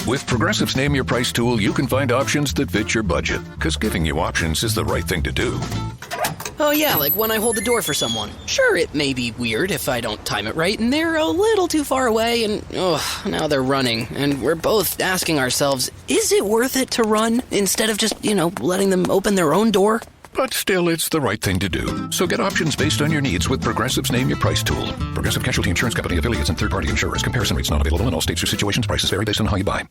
With Progressive's Name Your Price tool, you can find options that fit your budget, because giving you options is the right thing to do. Oh yeah, like when I hold the door for someone. Sure, it may be weird if I don't time it right, and they're a little too far away, and now they're running, and we're both asking ourselves, is it worth it to run instead of just, letting them open their own door? But still, it's the right thing to do. So get options based on your needs with Progressive's Name Your Price tool. Progressive Casualty Insurance Company, affiliates, and third-party insurers. Comparison rates not available in all states or situations. Prices vary based on how you buy.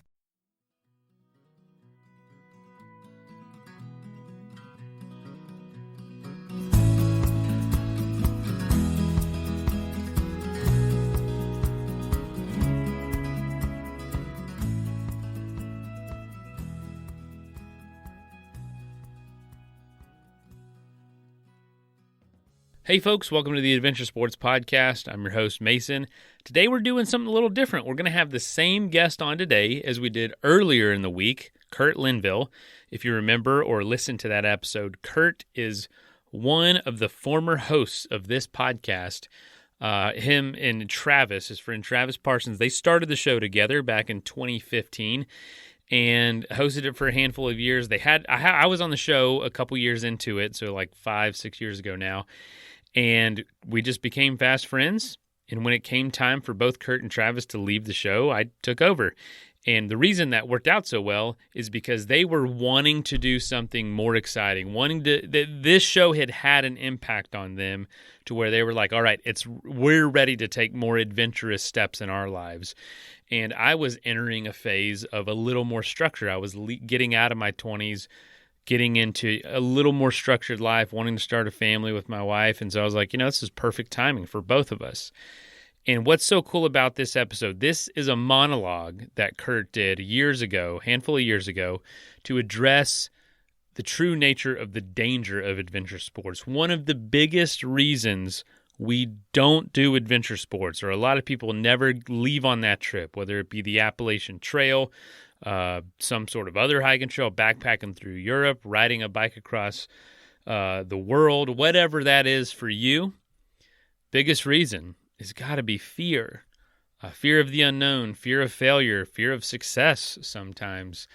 Hey folks, welcome to the Adventure Sports Podcast. I'm your host, Mason. Today we're doing something a little different. We're going to have the same guest on today as we did earlier in the week, Curt Linville. If you remember or listen to that episode, Curt is one of the former hosts of this podcast. Him and Travis, his friend Travis Parsons, they started the show together back in 2015 and hosted it for a handful of years. I was on the show a couple years into it, so like 5-6 years ago now. And we just became fast friends. And when it came time for both Curt and Travis to leave the show, I took over. And the reason that worked out so well is because they were wanting to do something more exciting, this show had an impact on them to where they were like, all right, we're ready to take more adventurous steps in our lives. And I was entering a phase of a little more structure. I was getting out of my 20s, getting into a little more structured life, wanting to start a family with my wife. And so I was like, this is perfect timing for both of us. And what's so cool about this episode, this is a monologue that Curt did handful of years ago, to address the true nature of the danger of adventure sports. One of the biggest reasons we don't do adventure sports, or a lot of people never leave on that trip, whether it be the Appalachian Trail, some sort of other hiking trail, backpacking through Europe, riding a bike across the world, whatever that is for you, biggest reason has got to be fear. Fear of the unknown, fear of failure, fear of success sometimes,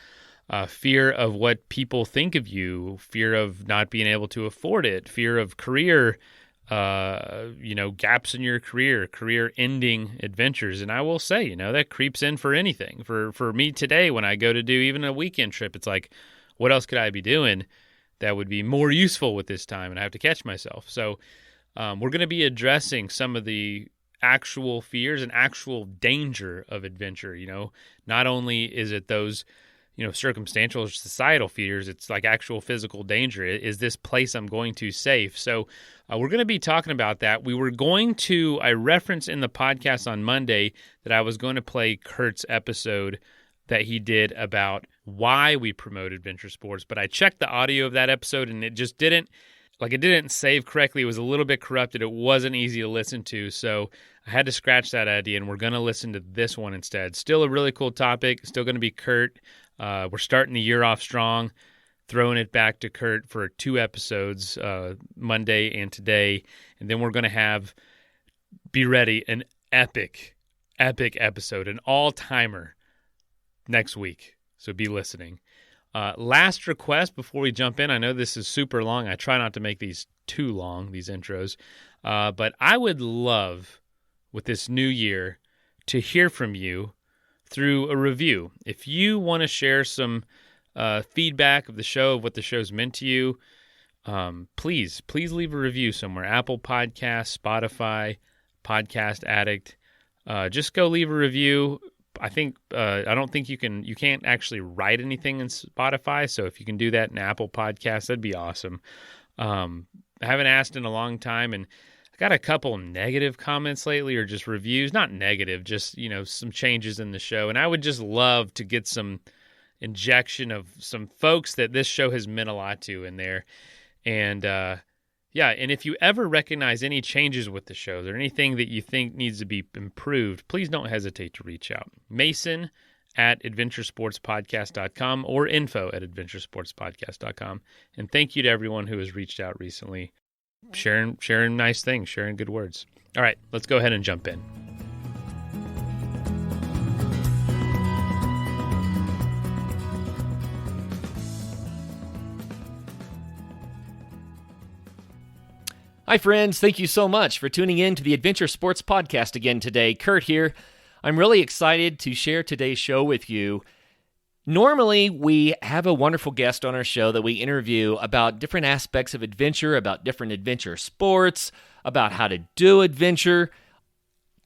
fear of what people think of you, fear of not being able to afford it, fear of career, gaps in your career-ending adventures. And I will say, that creeps in for anything. For me today, when I go to do even a weekend trip, it's like, what else could I be doing that would be more useful with this time? And I have to catch myself. So we're going to be addressing some of the actual fears and actual danger of adventure. Not only is it those circumstantial or societal fears, it's like actual physical danger. Is this place I'm going to safe? So we're going to be talking about that. I referenced in the podcast on Monday that I was going to play Curt's episode that he did about why we promote adventure sports, but I checked the audio of that episode and it just didn't save correctly. It was a little bit corrupted. It wasn't easy to listen to, so I had to scratch that idea, and we're going to listen to this one instead. Still a really cool topic. Still going to be Curt. We're starting the year off strong, throwing it back to Curt for 2 episodes, Monday and today, and then we're going to be ready, an epic episode, an all-timer next week, so be listening. Last request before we jump in. I know this is super long. I try not to make these too long, these intros, but I would love, with this new year, to hear from you through a review. If you want to share some feedback of the show, of what the show's meant to you, please leave a review somewhere. Apple Podcasts, Spotify, Podcast Addict. Just go leave a review. I don't think you can't actually write anything in Spotify. So if you can do that in Apple Podcasts, that'd be awesome. I haven't asked in a long time, and I got a couple negative comments lately, or just reviews, not negative, just, some changes in the show. And I would just love to get some injection of some folks that this show has meant a lot to in there. And, and if you ever recognize any changes with the show, or anything that you think needs to be improved, please don't hesitate to reach out. Mason at adventuresportspodcast.com or info@adventuresportspodcast.com. And thank you to everyone who has reached out recently, sharing nice things, sharing good words. All right, let's go ahead and jump in. Hi, friends. Thank you so much for tuning in to the Adventure Sports Podcast again today. Curt here. I'm really excited to share today's show with you. Normally, we have a wonderful guest on our show that we interview about different aspects of adventure, about different adventure sports, about how to do adventure.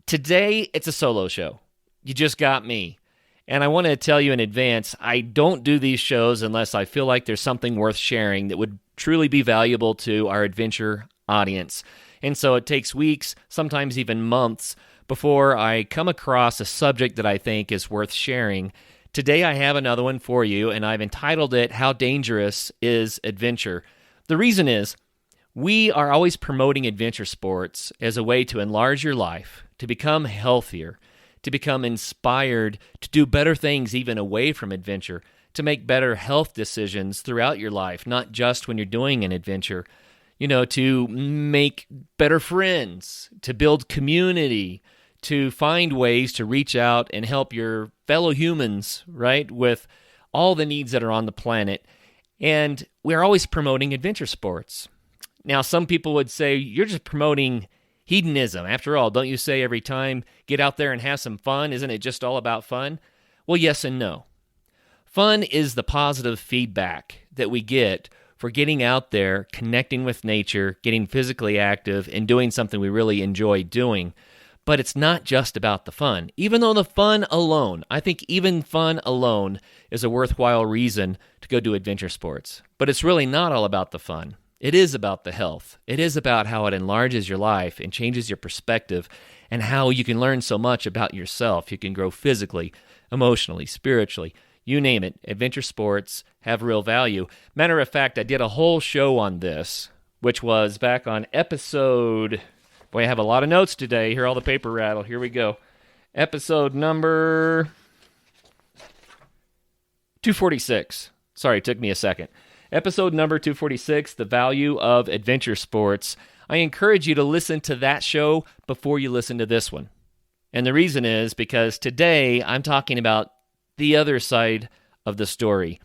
Today, it's a solo show. You just got me. And I want to tell you in advance, I don't do these shows unless I feel like there's something worth sharing that would truly be valuable to our adventure audience. And so it takes weeks, sometimes even months, before I come across a subject that I think is worth sharing. Today I have another one for you, and I've entitled it, How Dangerous is Adventure? The reason is, we are always promoting adventure sports as a way to enlarge your life, to become healthier, to become inspired, to do better things even away from adventure, to make better health decisions throughout your life, not just when you're doing an adventure. To make better friends, to build community, to find ways to reach out and help your fellow humans, right, with all the needs that are on the planet. And we're always promoting adventure sports. Now, some people would say, you're just promoting hedonism. After all, don't you say every time, get out there and have some fun? Isn't it just all about fun? Well, yes and no. Fun is the positive feedback that we get for getting out there, connecting with nature, getting physically active, and doing something we really enjoy doing. But it's not just about the fun. Even though the fun alone, I think even fun alone is a worthwhile reason to go do adventure sports. But it's really not all about the fun. It is about the health. It is about how it enlarges your life and changes your perspective, and how you can learn so much about yourself. You can grow physically, emotionally, spiritually. You name it, adventure sports have real value. Matter of fact, I did a whole show on this, which was back on episode... Boy, I have a lot of notes today. Hear all the paper rattle. Here we go. Episode number 246. Sorry, it took me a second. Episode number 246, The Value of Adventure Sports. I encourage you to listen to that show before you listen to this one. And the reason is because today I'm talking about the other side of the story,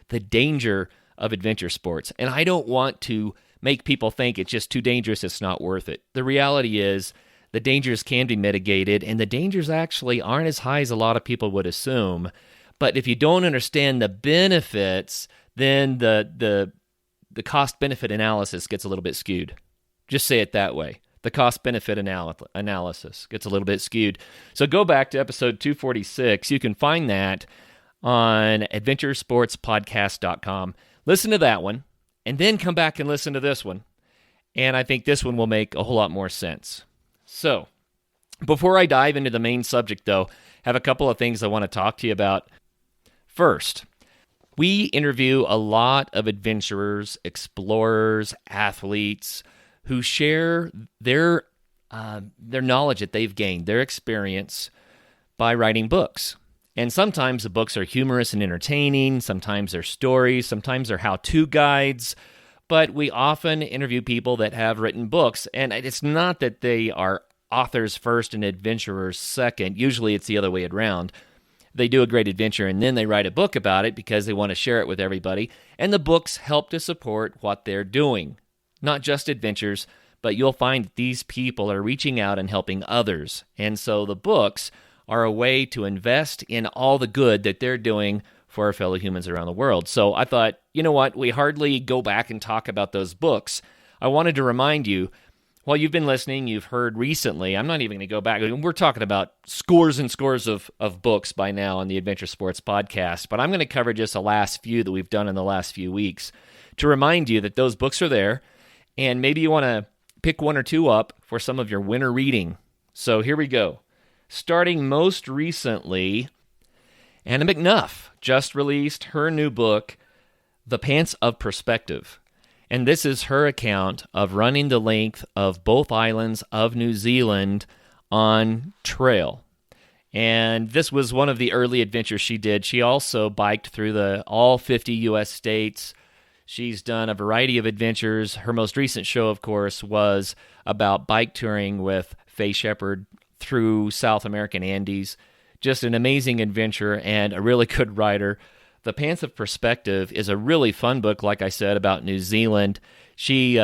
the danger of adventure sports. And I don't want to make people think it's just too dangerous, it's not worth it. The reality is the dangers can be mitigated, and the dangers actually aren't as high as a lot of people would assume. But if you don't understand the benefits, then the cost-benefit analysis gets a little bit skewed. Just say it that way. The cost-benefit analysis gets a little bit skewed. So go back to episode 246. You can find that on adventuresportspodcast.com. Listen to that one, and then come back and listen to this one. And I think this one will make a whole lot more sense. So, before I dive into the main subject, though, I have a couple of things I want to talk to you about. First, we interview a lot of adventurers, explorers, athletes who share their knowledge that they've gained, their experience by writing books. And sometimes the books are humorous and entertaining, sometimes they're stories, sometimes they're how-to guides, but we often interview people that have written books, and it's not that they are authors first and adventurers second. Usually it's the other way around. They do a great adventure, and then they write a book about it because they want to share it with everybody, and the books help to support what they're doing. Not just adventures, but you'll find that these people are reaching out and helping others. And so the books are a way to invest in all the good that they're doing for our fellow humans around the world. So I thought, you know what, we hardly go back and talk about those books. I wanted to remind you, while you've been listening, you've heard recently, I'm not even going to go back. We're talking about scores and scores of books by now on the Adventure Sports Podcast, but I'm going to cover just the last few that we've done in the last few weeks to remind you that those books are there. And maybe you want to pick one or two up for some of your winter reading. So here we go. Starting most recently, Anna McNuff just released her new book, The Pants of Perspective. And this is her account of running the length of both islands of New Zealand on trail. And this was one of the early adventures she did. She also biked through all 50 U.S. states. She's done a variety of adventures. Her most recent show, of course, was about bike touring with Faye Shepherd through South American Andes. Just an amazing adventure and a really good writer. The Pants of Perspective is a really fun book, like I said, about New Zealand. She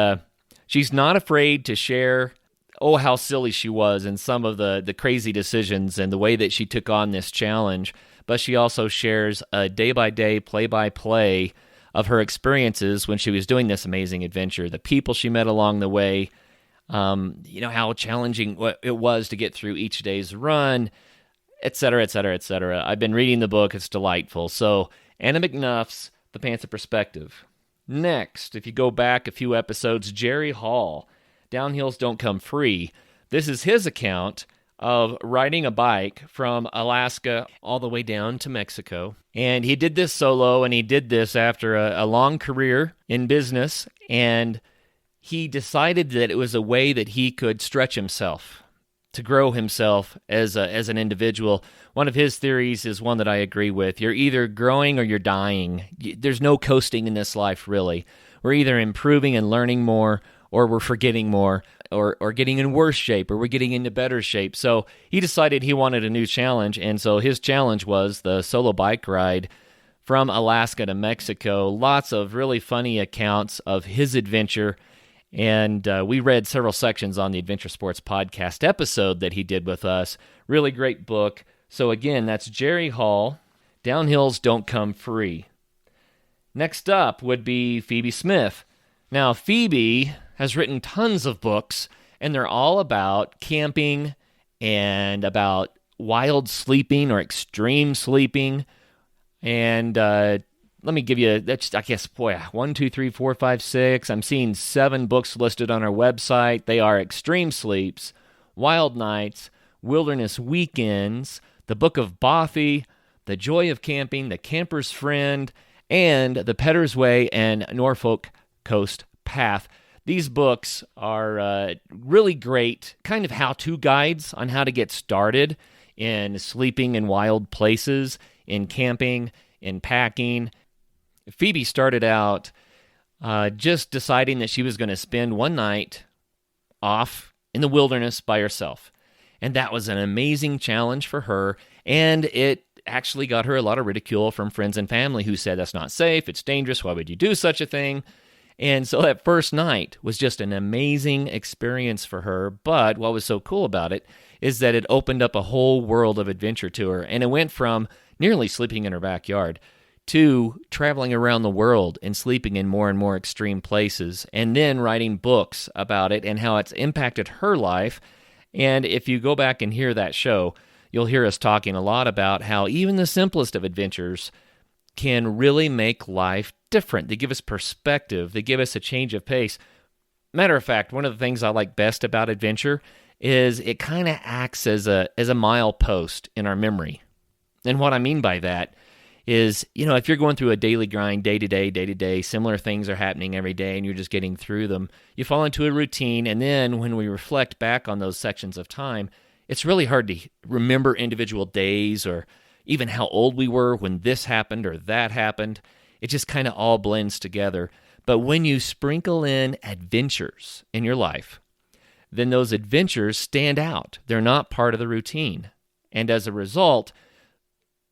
She's not afraid to share, how silly she was and some of the crazy decisions and the way that she took on this challenge. But she also shares a day-by-day, play-by-play of her experiences when she was doing this amazing adventure, the people she met along the way, how challenging it was to get through each day's run, et cetera, et cetera, et cetera. I've been reading the book. It's delightful. So Anna McNuff's The Panther Perspective. Next, if you go back a few episodes, Jerry Hall, Downhills Don't Come Free. This is his account of riding a bike from Alaska all the way down to Mexico. And he did this solo, and he did this after a long career in business, and he decided that it was a way that he could stretch himself, to grow himself as an individual. One of his theories is one that I agree with. You're either growing or you're dying. There's no coasting in this life, really. We're either improving and learning more, or we're forgetting more, or getting in worse shape, or we're getting into better shape. So he decided he wanted a new challenge, and so his challenge was the solo bike ride from Alaska to Mexico. Lots of really funny accounts of his adventure, and we read several sections on the Adventure Sports Podcast episode that he did with us. Really great book. So again, that's Jerry Hall, Downhills Don't Come Free. Next up would be Phoebe Smith. Now, Phoebe has written tons of books, and they're all about camping and about wild sleeping or extreme sleeping. And let me give you, that's, I guess, 1, 2, 3, 4, 5, 6. I'm seeing 7 books listed on our website. They are Extreme Sleeps, Wild Nights, Wilderness Weekends, The Book of Bothy, The Joy of Camping, The Camper's Friend, and The Petter's Way and Norfolk Coast Path. These books are really great kind of how-to guides on how to get started in sleeping in wild places, in camping, in packing. Phoebe started out just deciding that she was going to spend one night off in the wilderness by herself. And that was an amazing challenge for her, and it actually got her a lot of ridicule from friends and family who said, that's not safe, it's dangerous, why would you do such a thing? And so that first night was just an amazing experience for her, but what was so cool about it is that it opened up a whole world of adventure to her, and it went from nearly sleeping in her backyard to traveling around the world and sleeping in more and more extreme places, and then writing books about it and how it's impacted her life. And if you go back and hear that show, you'll hear us talking a lot about how even the simplest of adventures can really make life different. They give us perspective. They give us a change of pace. Matter of fact, one of the things I like best about adventure is it kind of acts as a milepost in our memory. And what I mean by that is, if you're going through a daily grind, day to day, similar things are happening every day and you're just getting through them, you fall into a routine, and then when we reflect back on those sections of time, it's really hard to remember individual days or even how old we were when this happened or that happened. It just kind of all blends together. But when you sprinkle in adventures in your life, then those adventures stand out. They're not part of the routine. And as a result,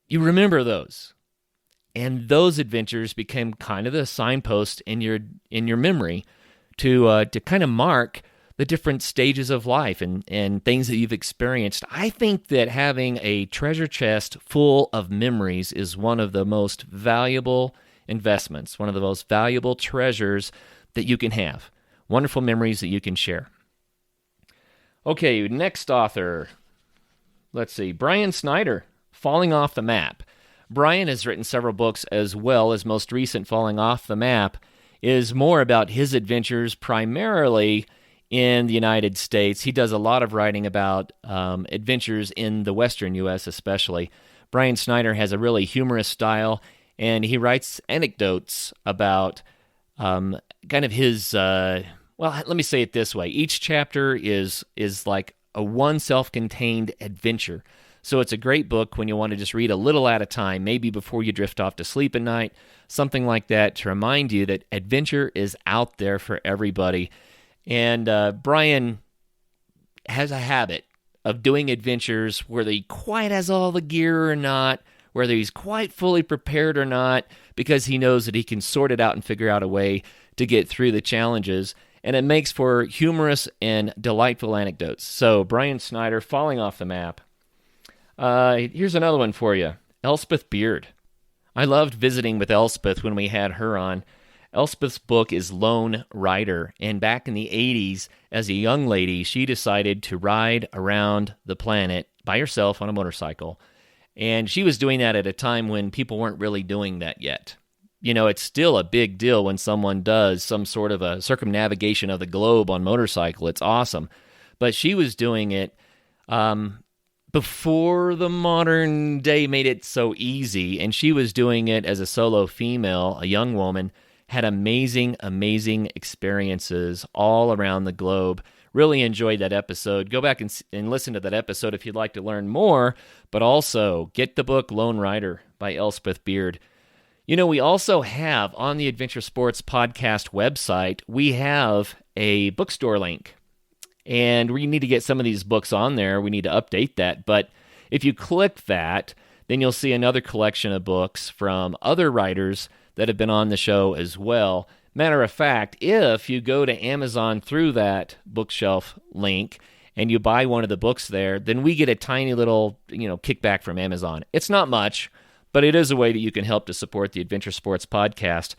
you remember those. And those adventures became kind of the signpost in your memory to kind of mark the different stages of life and things that you've experienced. I think that having a treasure chest full of memories is one of the most valuable investments, one of the most valuable treasures that you can have. Wonderful memories that you can share. Okay, next author. Let's see, Brian Snyder, Falling Off the Map. Brian has written several books as well. His most recent, Falling Off the Map, is more about his adventures primarily in the United States. He does a lot of writing about adventures in the western U.S. especially. Brian Snyder has a really humorous style, and he writes anecdotes about kind of his, well, let me say it this way. Each chapter is like a one self-contained adventure. So it's a great book when you want to just read a little at a time, maybe before you drift off to sleep at night, something like that, to remind you that adventure is out there for everybody. And Brian has a habit of doing adventures whether he quite has all the gear or not, whether he's quite fully prepared or not, because he knows that he can sort it out and figure out a way to get through the challenges. and it makes for humorous and delightful anecdotes. So, Brian Snyder, Falling Off the Map. Here's another one for you. Elspeth Beard. I loved visiting with Elspeth when we had her on. Elspeth's book is Lone Rider, and back in the 80s, as a young lady, she decided to ride around the planet by herself on a motorcycle, and she was doing that at a time when people weren't really doing that yet. You know, it's still a big deal when someone does some sort of a circumnavigation of the globe on motorcycle. It's awesome. But she was doing it before the modern day made it so easy, and she was doing it as a solo female, a young woman, had amazing, amazing experiences all around the globe. Really enjoyed that episode. Go back and listen to that episode if you'd like to learn more, but also get the book Lone Rider by Elspeth Beard. You know, we also have on the Adventure Sports Podcast website, we have a bookstore link. And we need to get some of these books on there. We need to update that. But if you click that, then you'll see another collection of books from other writers that have been on the show as well. Matter of fact, if you go to Amazon through that bookshelf link and you buy one of the books there, then we get a tiny little, kickback from Amazon. It's not much, but it is a way that you can help to support the Adventure Sports Podcast.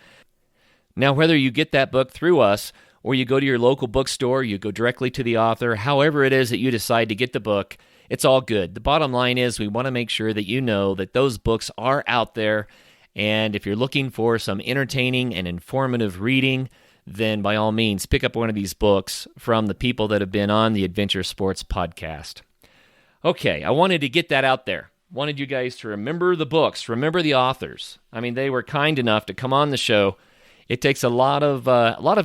Now, whether you get that book through us or you go to your local bookstore, you go directly to the author, however it is that you decide to get the book, it's all good. The bottom line is we want to make sure that you know that those books are out there. And if you're looking for some entertaining and informative reading, then by all means, pick up one of these books from the people that have been on the Adventure Sports Podcast. Okay, I wanted to get that out there. Wanted you guys to remember the books, remember the authors. I mean, they were kind enough to come on the show. It takes a lot of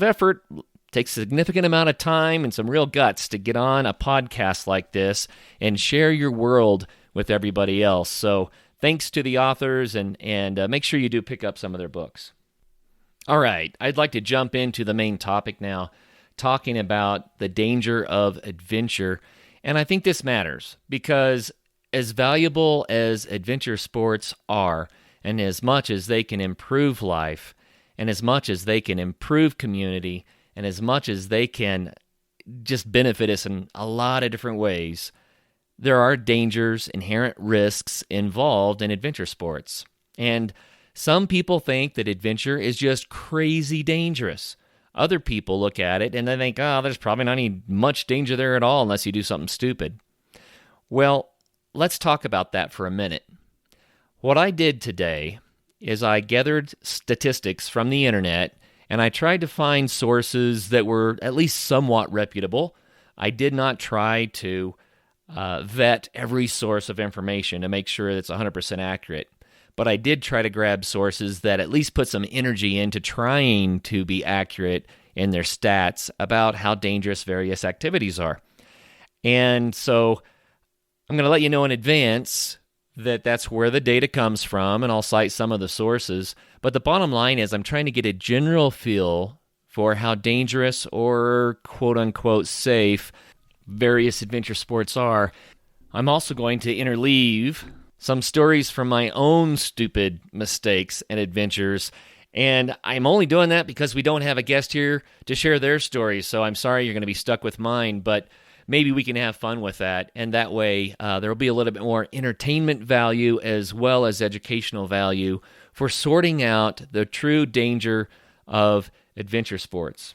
effort, takes a significant amount of time and some real guts to get on a podcast like this and share your world with everybody else. So thanks to the authors, and make sure you do pick up some of their books. All right, I'd like to jump into the main topic now, talking about the danger of adventure. And I think this matters because as valuable as adventure sports are, and as much as they can improve life, and as much as they can improve community, and as much as they can just benefit us in a lot of different ways, there are dangers, inherent risks involved in adventure sports. And some people think that adventure is just crazy dangerous. Other people look at it and they think, there's probably not any much danger there at all unless you do something stupid. Well, let's talk about that for a minute. What I did today is I gathered statistics from the internet and I tried to find sources that were at least somewhat reputable. I did not try to vet every source of information to make sure it's 100% accurate. But I did try to grab sources that at least put some energy into trying to be accurate in their stats about how dangerous various activities are. And so I'm going to let you know in advance that that's where the data comes from, and I'll cite some of the sources. But the bottom line is I'm trying to get a general feel for how dangerous or quote-unquote safe various adventure sports are. I'm also going to interleave some stories from my own stupid mistakes and adventures, and I'm only doing that because we don't have a guest here to share their stories, so I'm sorry you're going to be stuck with mine, but maybe we can have fun with that, and that way there will be a little bit more entertainment value as well as educational value for sorting out the true danger of adventure sports.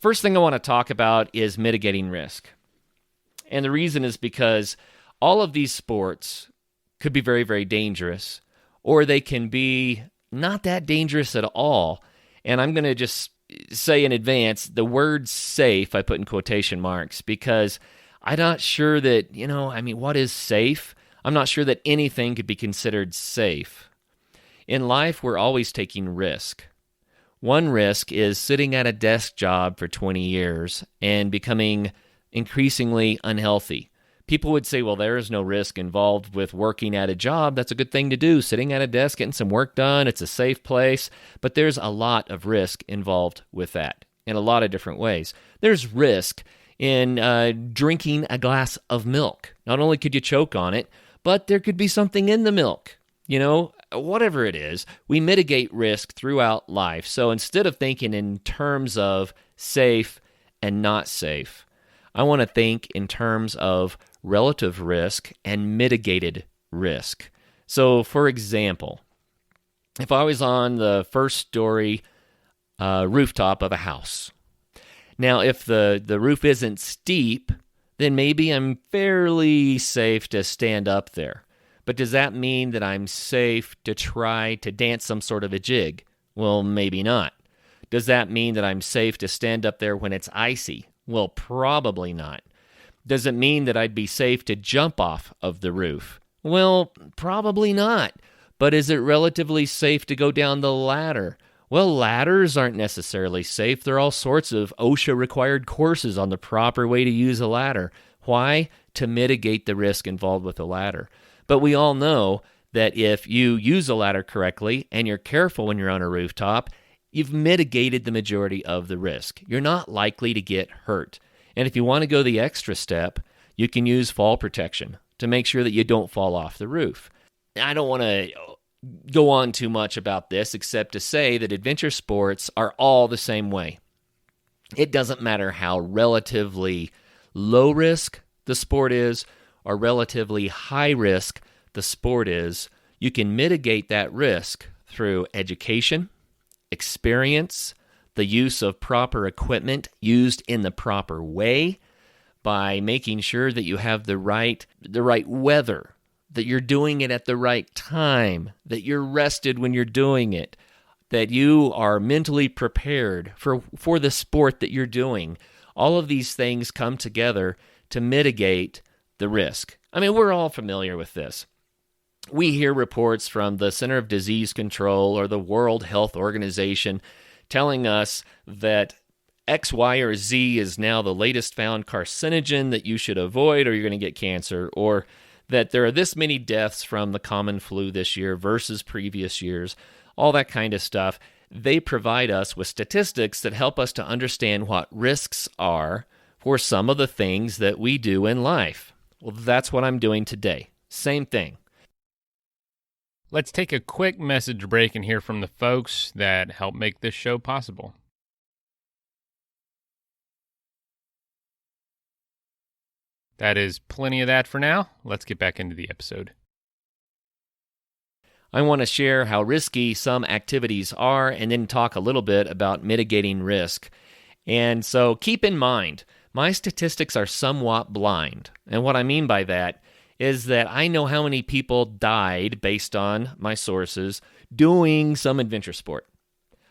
First thing I want to talk about is mitigating risk. And the reason is because all of these sports could be very, very dangerous, or they can be not that dangerous at all. And I'm going to just say in advance, the word safe I put in quotation marks because I'm not sure that, what is safe? I'm not sure that anything could be considered safe. In life, we're always taking risk. One risk is sitting at a desk job for 20 years and becoming increasingly unhealthy. People would say, well, there is no risk involved with working at a job. That's a good thing to do, sitting at a desk, getting some work done. It's a safe place. But there's a lot of risk involved with that in a lot of different ways. There's risk in drinking a glass of milk. Not only could you choke on it, but there could be something in the milk. Whatever it is, we mitigate risk throughout life. So instead of thinking in terms of safe, and not safe. I want to think in terms of relative risk and mitigated risk. So, for example, if I was on the first story rooftop of a house, now if the roof isn't steep, then maybe I'm fairly safe to stand up there. But does that mean that I'm safe to try to dance some sort of a jig? Well, maybe not. Does that mean that I'm safe to stand up there when it's icy? Well, probably not. Does it mean that I'd be safe to jump off of the roof? Well, probably not. But is it relatively safe to go down the ladder? Well, ladders aren't necessarily safe. There are all sorts of OSHA-required courses on the proper way to use a ladder. Why? To mitigate the risk involved with a ladder. But we all know that if you use a ladder correctly and you're careful when you're on a rooftop, you've mitigated the majority of the risk. You're not likely to get hurt. And if you want to go the extra step, you can use fall protection to make sure that you don't fall off the roof. I don't want to go on too much about this except to say that adventure sports are all the same way. It doesn't matter how relatively low risk the sport is or relatively high risk the sport is, you can mitigate that risk through education, experience, the use of proper equipment used in the proper way, by making sure that you have the right weather, that you're doing it at the right time, that you're rested when you're doing it, that you are mentally prepared for the sport that you're doing. All of these things come together to mitigate the risk. I mean, we're all familiar with this. We hear reports from the Center of Disease Control or the World Health Organization telling us that X, Y, or Z is now the latest found carcinogen that you should avoid or you're going to get cancer, or that there are this many deaths from the common flu this year versus previous years, all that kind of stuff. They provide us with statistics that help us to understand what risks are for some of the things that we do in life. Well, that's what I'm doing today. Same thing. Let's take a quick message break and hear from the folks that help make this show possible. That is plenty of that for now. Let's get back into the episode. I want to share how risky some activities are and then talk a little bit about mitigating risk. And so keep in mind, my statistics are somewhat blind. And what I mean by that is that I know how many people died based on my sources doing some adventure sport.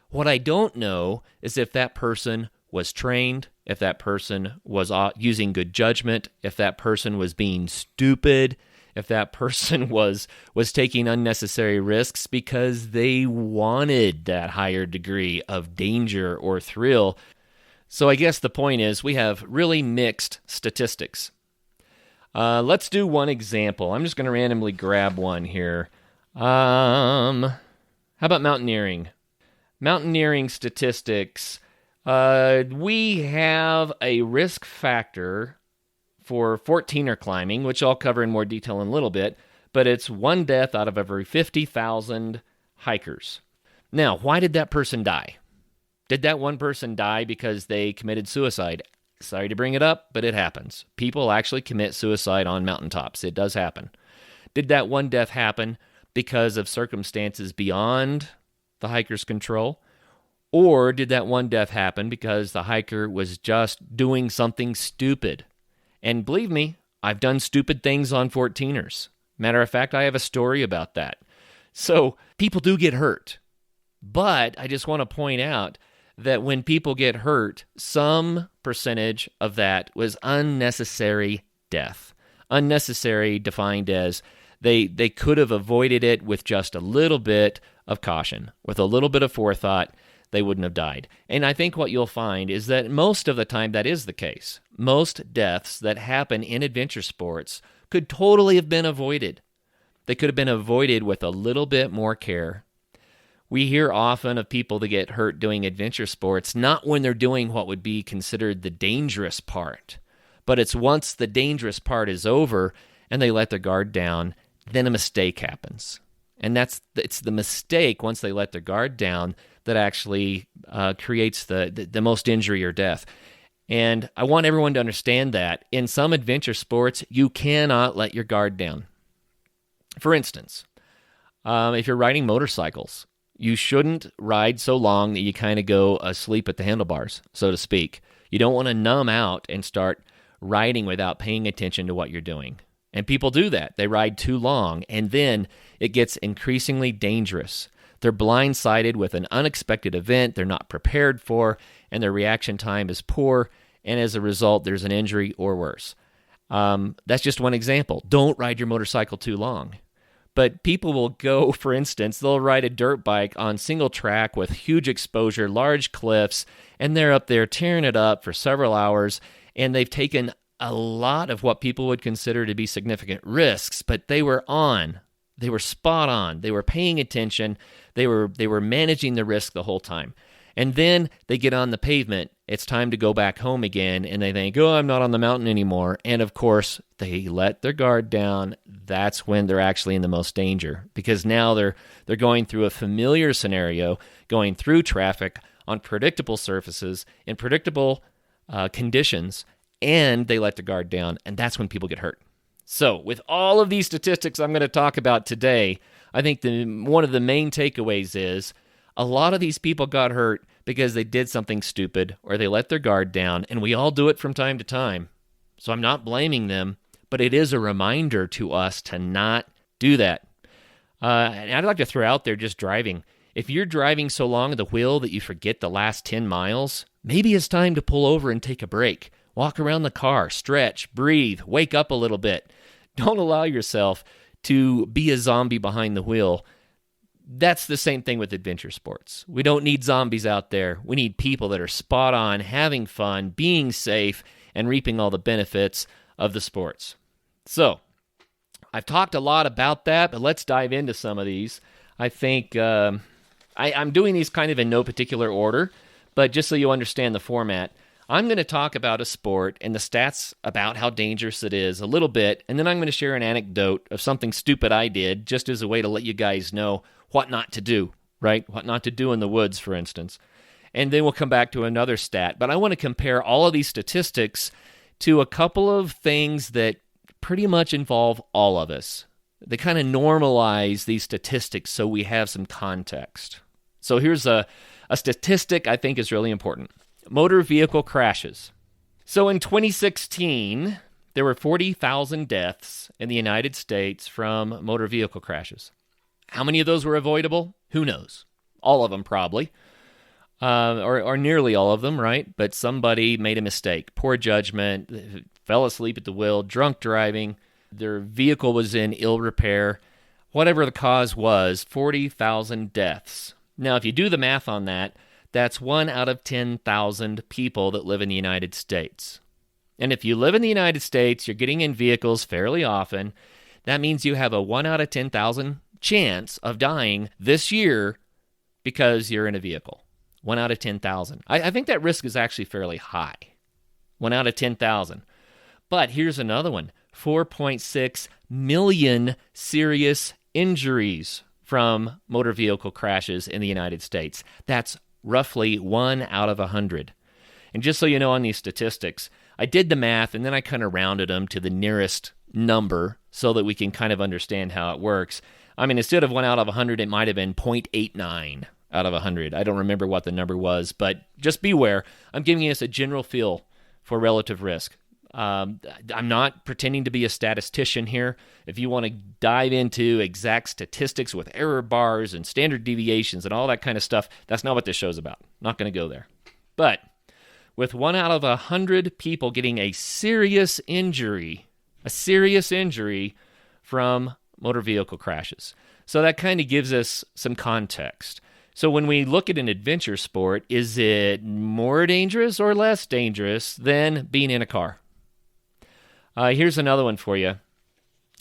What I don't know is if that person was trained, if that person was using good judgment, if that person was being stupid, if that person was taking unnecessary risks because they wanted that higher degree of danger or thrill. So I guess the point is we have really mixed statistics. Let's do one example. I'm just going to randomly grab one here. How about mountaineering? Mountaineering statistics. We have a risk factor for 14er climbing, which I'll cover in more detail in a little bit, but it's one death out of every 50,000 hikers. Now, why did that person die? Did that one person die because they committed suicide? Sorry to bring it up, but it happens. People actually commit suicide on mountaintops. It does happen. Did that one death happen because of circumstances beyond the hiker's control? Or did that one death happen because the hiker was just doing something stupid? And believe me, I've done stupid things on 14ers. Matter of fact, I have a story about that. So people do get hurt. But I just want to point out that when people get hurt, some percentage of that was unnecessary death. Unnecessary defined as they could have avoided it with just a little bit of caution, with a little bit of forethought. They wouldn't have died. And I think what you'll find is that most of the time that is the case. Most deaths that happen in adventure sports could totally have been avoided. They could have been avoided with a little bit more care. We hear often of people that get hurt doing adventure sports, not when they're doing what would be considered the dangerous part, but it's once the dangerous part is over and they let their guard down, then a mistake happens. And it's the mistake, once they let their guard down, that actually creates the most injury or death. And I want everyone to understand that in some adventure sports, you cannot let your guard down. For instance, if you're riding motorcycles, you shouldn't ride so long that you kind of go asleep at the handlebars, so to speak. You don't want to numb out and start riding without paying attention to what you're doing. And people do that. They ride too long, and then it gets increasingly dangerous. They're blindsided with an unexpected event they're not prepared for, and their reaction time is poor, and as a result, there's an injury or worse. That's just one example. Don't ride your motorcycle too long. But people will go, for instance, they'll ride a dirt bike on single track with huge exposure, large cliffs, and they're up there tearing it up for several hours, and they've taken a lot of what people would consider to be significant risks, but they were on. They were spot on. They were paying attention. They were managing the risk the whole time. And then they get on the pavement. It's time to go back home again, and they think, oh, I'm not on the mountain anymore. And of course, they let their guard down. That's when they're actually in the most danger, because now they're going through a familiar scenario, going through traffic on predictable surfaces in predictable conditions, and they let their guard down, and that's when people get hurt. So with all of these statistics I'm going to talk about today, I think one of the main takeaways is a lot of these people got hurt because they did something stupid or they let their guard down, and we all do it from time to time. So I'm not blaming them, but it is a reminder to us to not do that. And I'd like to throw out there just driving. If you're driving so long at the wheel that you forget the last 10 miles, maybe it's time to pull over and take a break. Walk around the car, stretch, breathe, wake up a little bit. Don't allow yourself to be a zombie behind the wheel. That's the same thing with adventure sports. We don't need zombies out there. We need people that are spot on, having fun, being safe, and reaping all the benefits of the sports. So, I've talked a lot about that, but let's dive into some of these. I think I'm doing these kind of in no particular order, but just so you understand the format, I'm going to talk about a sport and the stats about how dangerous it is a little bit, and then I'm going to share an anecdote of something stupid I did, just as a way to let you guys know what not to do, right? What not to do in the woods, for instance. And then we'll come back to another stat. But I want to compare all of these statistics to a couple of things that pretty much involve all of us. They kind of normalize these statistics so we have some context. So here's a statistic I think is really important. Motor vehicle crashes. So in 2016, there were 40,000 deaths in the United States from motor vehicle crashes. How many of those were avoidable? Who knows? All of them, probably. Or nearly all of them, right? But somebody made a mistake. Poor judgment, fell asleep at the wheel, drunk driving, their vehicle was in ill repair. Whatever the cause was, 40,000 deaths. Now, if you do the math on that, that's 1 out of 10,000 people that live in the United States. And if you live in the United States, you're getting in vehicles fairly often. That means you have a 1 out of 10,000 chance of dying this year because you're in a vehicle. 1 out of 10,000. I think that risk is actually fairly high. 1 out of 10,000. But here's another one. 4.6 million serious injuries from motor vehicle crashes in the United States. That's roughly 1 out of 100. And just so you know on these statistics, I did the math and then I kind of rounded them to the nearest number so that we can kind of understand how it works. I mean, instead of 1 out of 100, it might have been 0.89 out of 100. I don't remember what the number was, but just beware. I'm giving us a general feel for relative risk. I'm not pretending to be a statistician here. If you want to dive into exact statistics with error bars and standard deviations and all that kind of stuff, that's not what this show's about. Not going to go there. But with 1 out of 100 people getting a serious injury from motor vehicle crashes. So that kind of gives us some context. So when we look at an adventure sport, is it more dangerous or less dangerous than being in a car? Here's another one for you.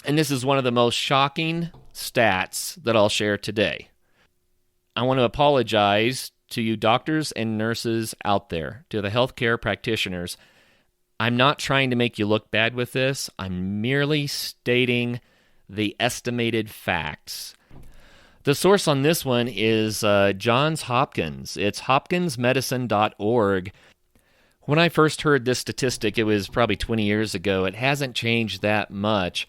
And this is one of the most shocking stats that I'll share today. I want to apologize to you doctors and nurses out there, to the healthcare practitioners. I'm not trying to make you look bad with this. I'm merely stating the estimated facts. The source on this one is Johns Hopkins. It's hopkinsmedicine.org. When I first heard this statistic, it was probably 20 years ago. It hasn't changed that much.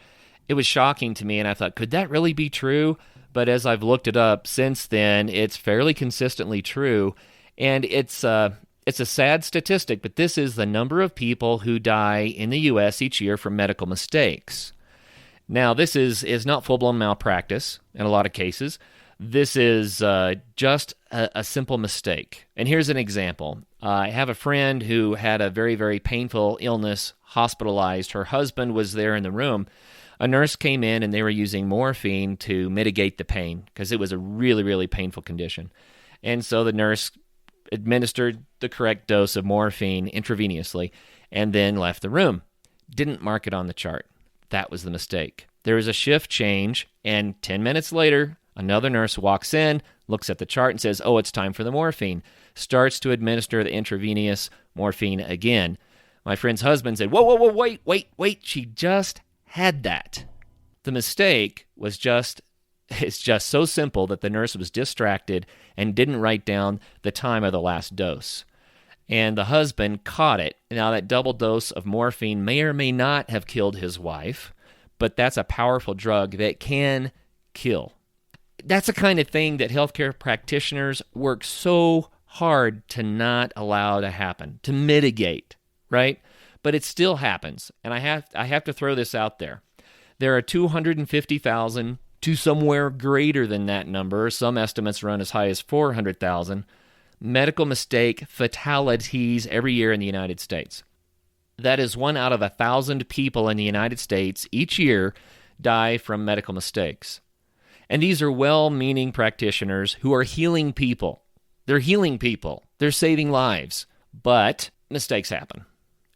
It was shocking to me, and I thought, could that really be true? But as I've looked it up since then, it's fairly consistently true. And it's a sad statistic, but this is the number of people who die in the U.S. each year from medical mistakes. Now, this is not full-blown malpractice in a lot of cases. This is just a simple mistake. And here's an example. I have a friend who had a very, very painful illness, hospitalized. Her husband was there in the room. A nurse came in, and they were using morphine to mitigate the pain because it was a really, really painful condition. And so the nurse administered the correct dose of morphine intravenously and then left the room. Didn't mark it on the chart. That was the mistake. There was a shift change, and 10 minutes later, another nurse walks in, looks at the chart, and says, oh, it's time for the morphine. Starts to administer the intravenous morphine again. My friend's husband said, whoa, wait, she just had that. The mistake was it's just so simple that the nurse was distracted and didn't write down the time of the last dose. And the husband caught it. Now, that double dose of morphine may or may not have killed his wife, but that's a powerful drug that can kill. That's the kind of thing that healthcare practitioners work so hard to not allow to happen, to mitigate, right? But it still happens, and I have to throw this out there. There are 250,000 to somewhere greater than that number. Some estimates run as high as 400,000 medical mistake fatalities every year in the United States. That is 1 out of 1,000 people in the United States each year die from medical mistakes. And these are well-meaning practitioners who are healing people. They're healing people. They're saving lives. But mistakes happen.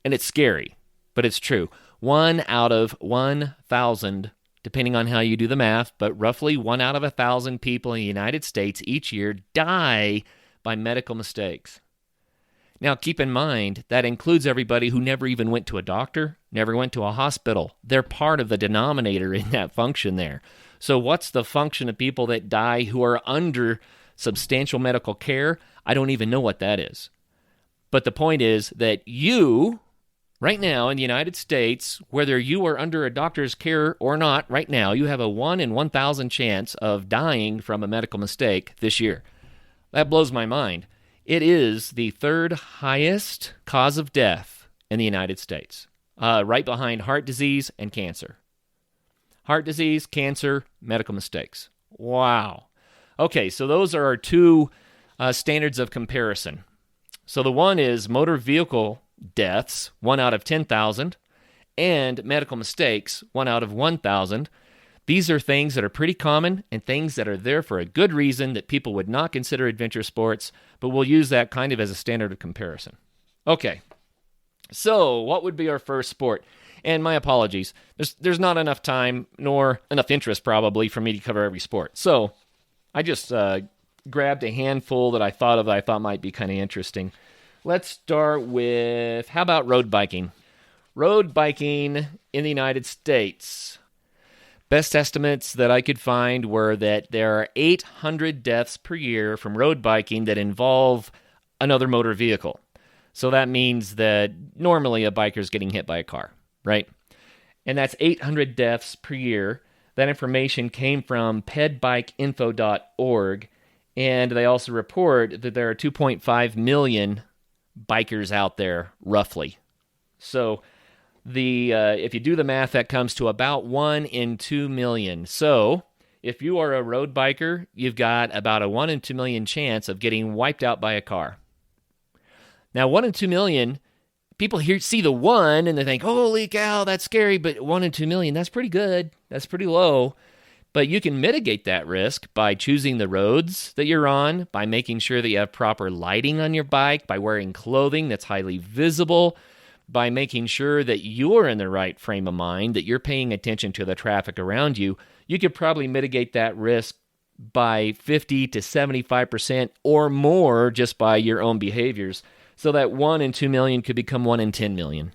And it's scary, but it's true. 1 out of 1,000, depending on how you do the math, but roughly 1 out of 1,000 people in the United States each year die by medical mistakes. Now, keep in mind, that includes everybody who never even went to a doctor, never went to a hospital. They're part of the denominator in that function there. So what's the function of people that die who are under substantial medical care? I don't even know what that is. But the point is that you, right now in the United States, whether you are under a doctor's care or not, right now, you have a 1 in 1,000 chance of dying from a medical mistake this year. That blows my mind. It is the third highest cause of death in the United States, right behind heart disease and cancer. Heart disease, cancer, medical mistakes. Wow. Okay, so those are our two standards of comparison. So the one is motor vehicle deaths, 1 out of 10,000, and medical mistakes, 1 out of 1,000. These are things that are pretty common and things that are there for a good reason that people would not consider adventure sports, but we'll use that kind of as a standard of comparison. Okay, so what would be our first sport? And my apologies, there's not enough time nor enough interest probably for me to cover every sport. So I just grabbed a handful that I thought might be kind of interesting. Let's start with, how about road biking? Road biking in the United States. Best estimates that I could find were that there are 800 deaths per year from road biking that involve another motor vehicle. So that means that normally a biker's getting hit by a car, right? And that's 800 deaths per year. That information came from pedbikeinfo.org, and they also report that there are 2.5 million bikers out there, roughly. So if you do the math, that comes to about 1 in 2 million. So if you are a road biker, you've got about a 1 in 2 million chance of getting wiped out by a car. Now, 1 in 2 million, people see the 1 and they think, holy cow, that's scary, but 1 in 2 million, that's pretty good. That's pretty low. But you can mitigate that risk by choosing the roads that you're on, by making sure that you have proper lighting on your bike, by wearing clothing that's highly visible, by making sure that you're in the right frame of mind, that you're paying attention to the traffic around you. You could probably mitigate that risk by 50 to 75% or more just by your own behaviors. So that 1 in 2 million could become 1 in 10 million,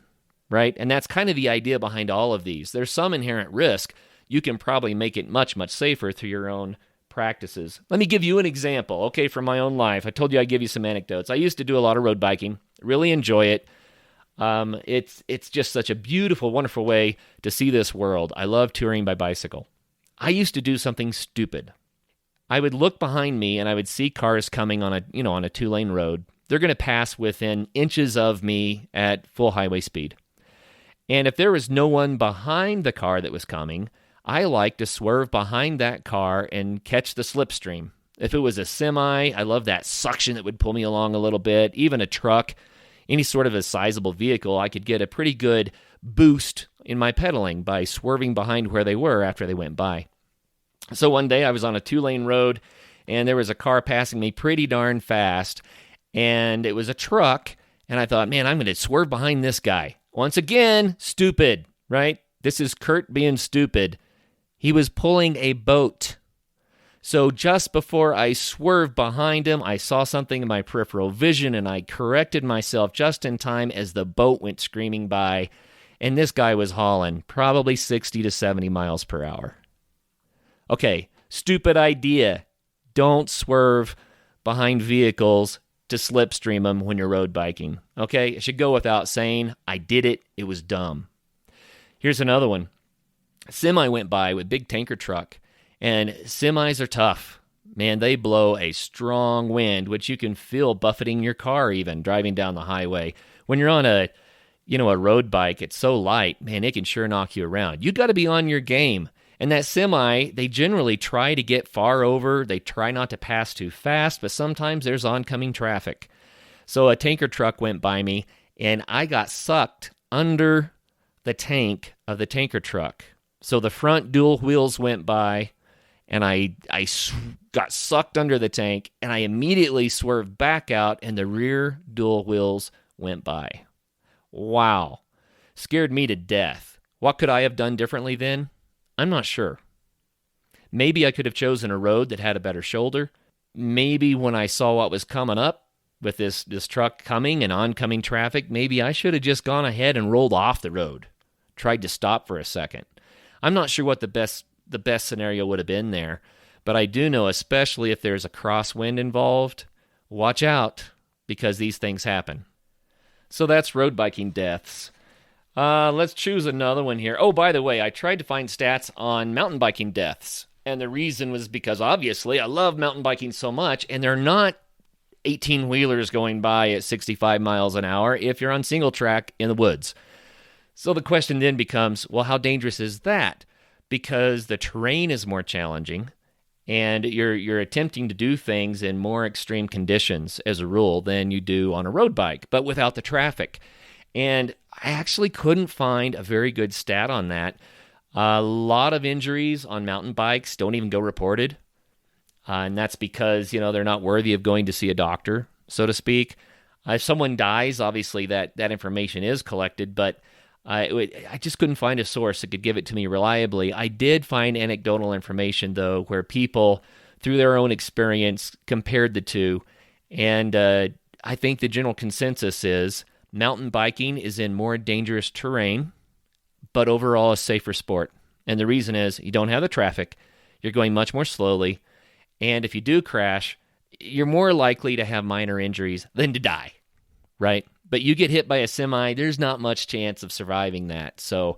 right? And that's kind of the idea behind all of these. There's some inherent risk. You can probably make it much, much safer through your own practices. Let me give you an example, okay, from my own life. I told you I'd give you some anecdotes. I used to do a lot of road biking, really enjoy it. It's just such a beautiful, wonderful way to see this world. I love touring by bicycle. I used to do something stupid. I would look behind me and I would see cars coming on a 2-lane road. They're going to pass within inches of me at full highway speed. And if there was no one behind the car that was coming, I like to swerve behind that car and catch the slipstream. If it was a semi, I love that suction that would pull me along a little bit. Even a truck, any sort of a sizable vehicle, I could get a pretty good boost in my pedaling by swerving behind where they were after they went by. So one day I was on a 2-lane road, and there was a car passing me pretty darn fast, and it was a truck, and I thought, man, I'm going to swerve behind this guy. Once again, stupid, right? This is Curt being stupid. He was pulling a boat. So just before I swerved behind him, I saw something in my peripheral vision, and I corrected myself just in time as the boat went screaming by, and this guy was hauling probably 60 to 70 miles per hour. Okay, stupid idea. Don't swerve behind vehicles to slipstream them when you're road biking. Okay, it should go without saying. I did it. It was dumb. Here's another one. A semi went by with big tanker truck, and semis are tough. Man, they blow a strong wind, which you can feel buffeting your car even driving down the highway. When you're on a road bike, it's so light, man, it can sure knock you around. You got to be on your game. And that semi, they generally try to get far over. They try not to pass too fast, but sometimes there's oncoming traffic. So a tanker truck went by me, and I got sucked under the tank of the tanker truck. So the front dual wheels went by, and I got sucked under the tank, and I immediately swerved back out, and the rear dual wheels went by. Wow. Scared me to death. What could I have done differently then? I'm not sure. Maybe I could have chosen a road that had a better shoulder. Maybe when I saw what was coming up with this truck coming and oncoming traffic, maybe I should have just gone ahead and rolled off the road, tried to stop for a second. I'm not sure what the best scenario would have been there, but I do know, especially if there's a crosswind involved, watch out, because these things happen. So that's road biking deaths. Let's choose another one here. Oh, by the way, I tried to find stats on mountain biking deaths, and the reason was because, obviously, I love mountain biking so much, and they're not 18-wheelers going by at 65 miles an hour if you're on single track in the woods. So the question then becomes, well, how dangerous is that? Because the terrain is more challenging, and you're attempting to do things in more extreme conditions, as a rule, than you do on a road bike, but without the traffic. And I actually couldn't find a very good stat on that. A lot of injuries on mountain bikes don't even go reported. And that's because, they're not worthy of going to see a doctor, so to speak. If someone dies, obviously that information is collected, but I just couldn't find a source that could give it to me reliably. I did find anecdotal information, though, where people, through their own experience, compared the two. And I think the general consensus is mountain biking is in more dangerous terrain, but overall a safer sport. And the reason is you don't have the traffic, you're going much more slowly, and if you do crash, you're more likely to have minor injuries than to die, right? But you get hit by a semi, there's not much chance of surviving that. So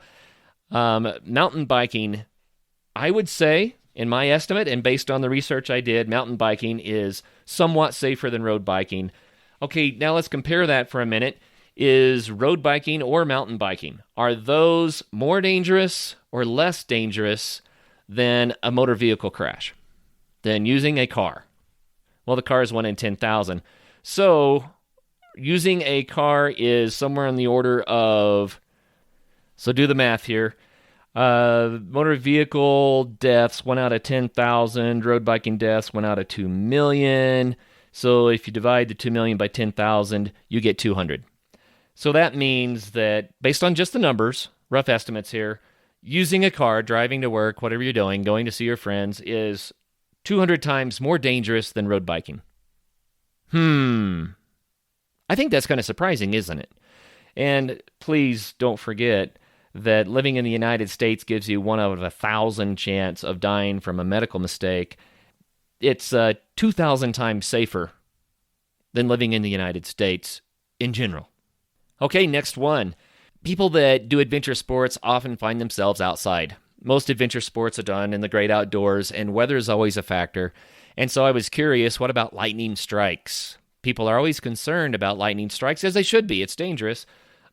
mountain biking, I would say, in my estimate, and based on the research I did, mountain biking is somewhat safer than road biking. Okay, now let's compare that for a minute. Is road biking or mountain biking, are those more dangerous or less dangerous than a motor vehicle crash, than using a car? Well, the car is 1 in 10,000. So using a car is somewhere on the order of, so do the math here, motor vehicle deaths 1 out of 10,000, road biking deaths 1 out of 2 million. So if you divide the 2 million by 10,000, you get 200. So that means that, based on just the numbers, rough estimates here, using a car, driving to work, whatever you're doing, going to see your friends, is 200 times more dangerous than road biking. I think that's kind of surprising, isn't it? And please don't forget that living in the United States gives you 1 out of 1,000 chance of dying from a medical mistake. it's 2,000 times safer than living in the United States in general. Okay, next one. People that do adventure sports often find themselves outside. Most adventure sports are done in the great outdoors, and weather is always a factor. And so I was curious, what about lightning strikes? People are always concerned about lightning strikes, as they should be. It's dangerous.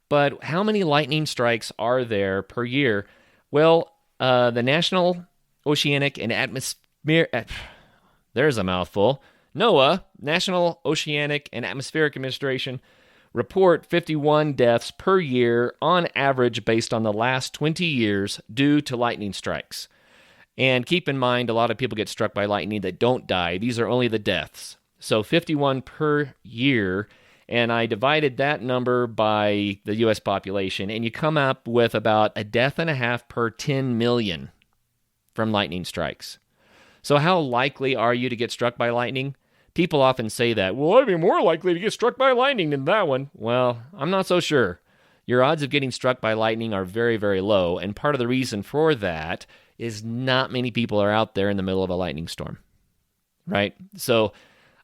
But how many lightning strikes are there per year? Well, the National Oceanic and Atmospheric... there's a mouthful. NOAA, National Oceanic and Atmospheric Administration, report 51 deaths per year on average based on the last 20 years due to lightning strikes. And keep in mind, a lot of people get struck by lightning that don't die. These are only the deaths. So 51 per year, and I divided that number by the U.S. population, and you come up with about a death and a half per 10 million from lightning strikes. So how likely are you to get struck by lightning? People often say that, well, I'd be more likely to get struck by lightning than that one. Well, I'm not so sure. Your odds of getting struck by lightning are very, very low, and part of the reason for that is not many people are out there in the middle of a lightning storm, right? So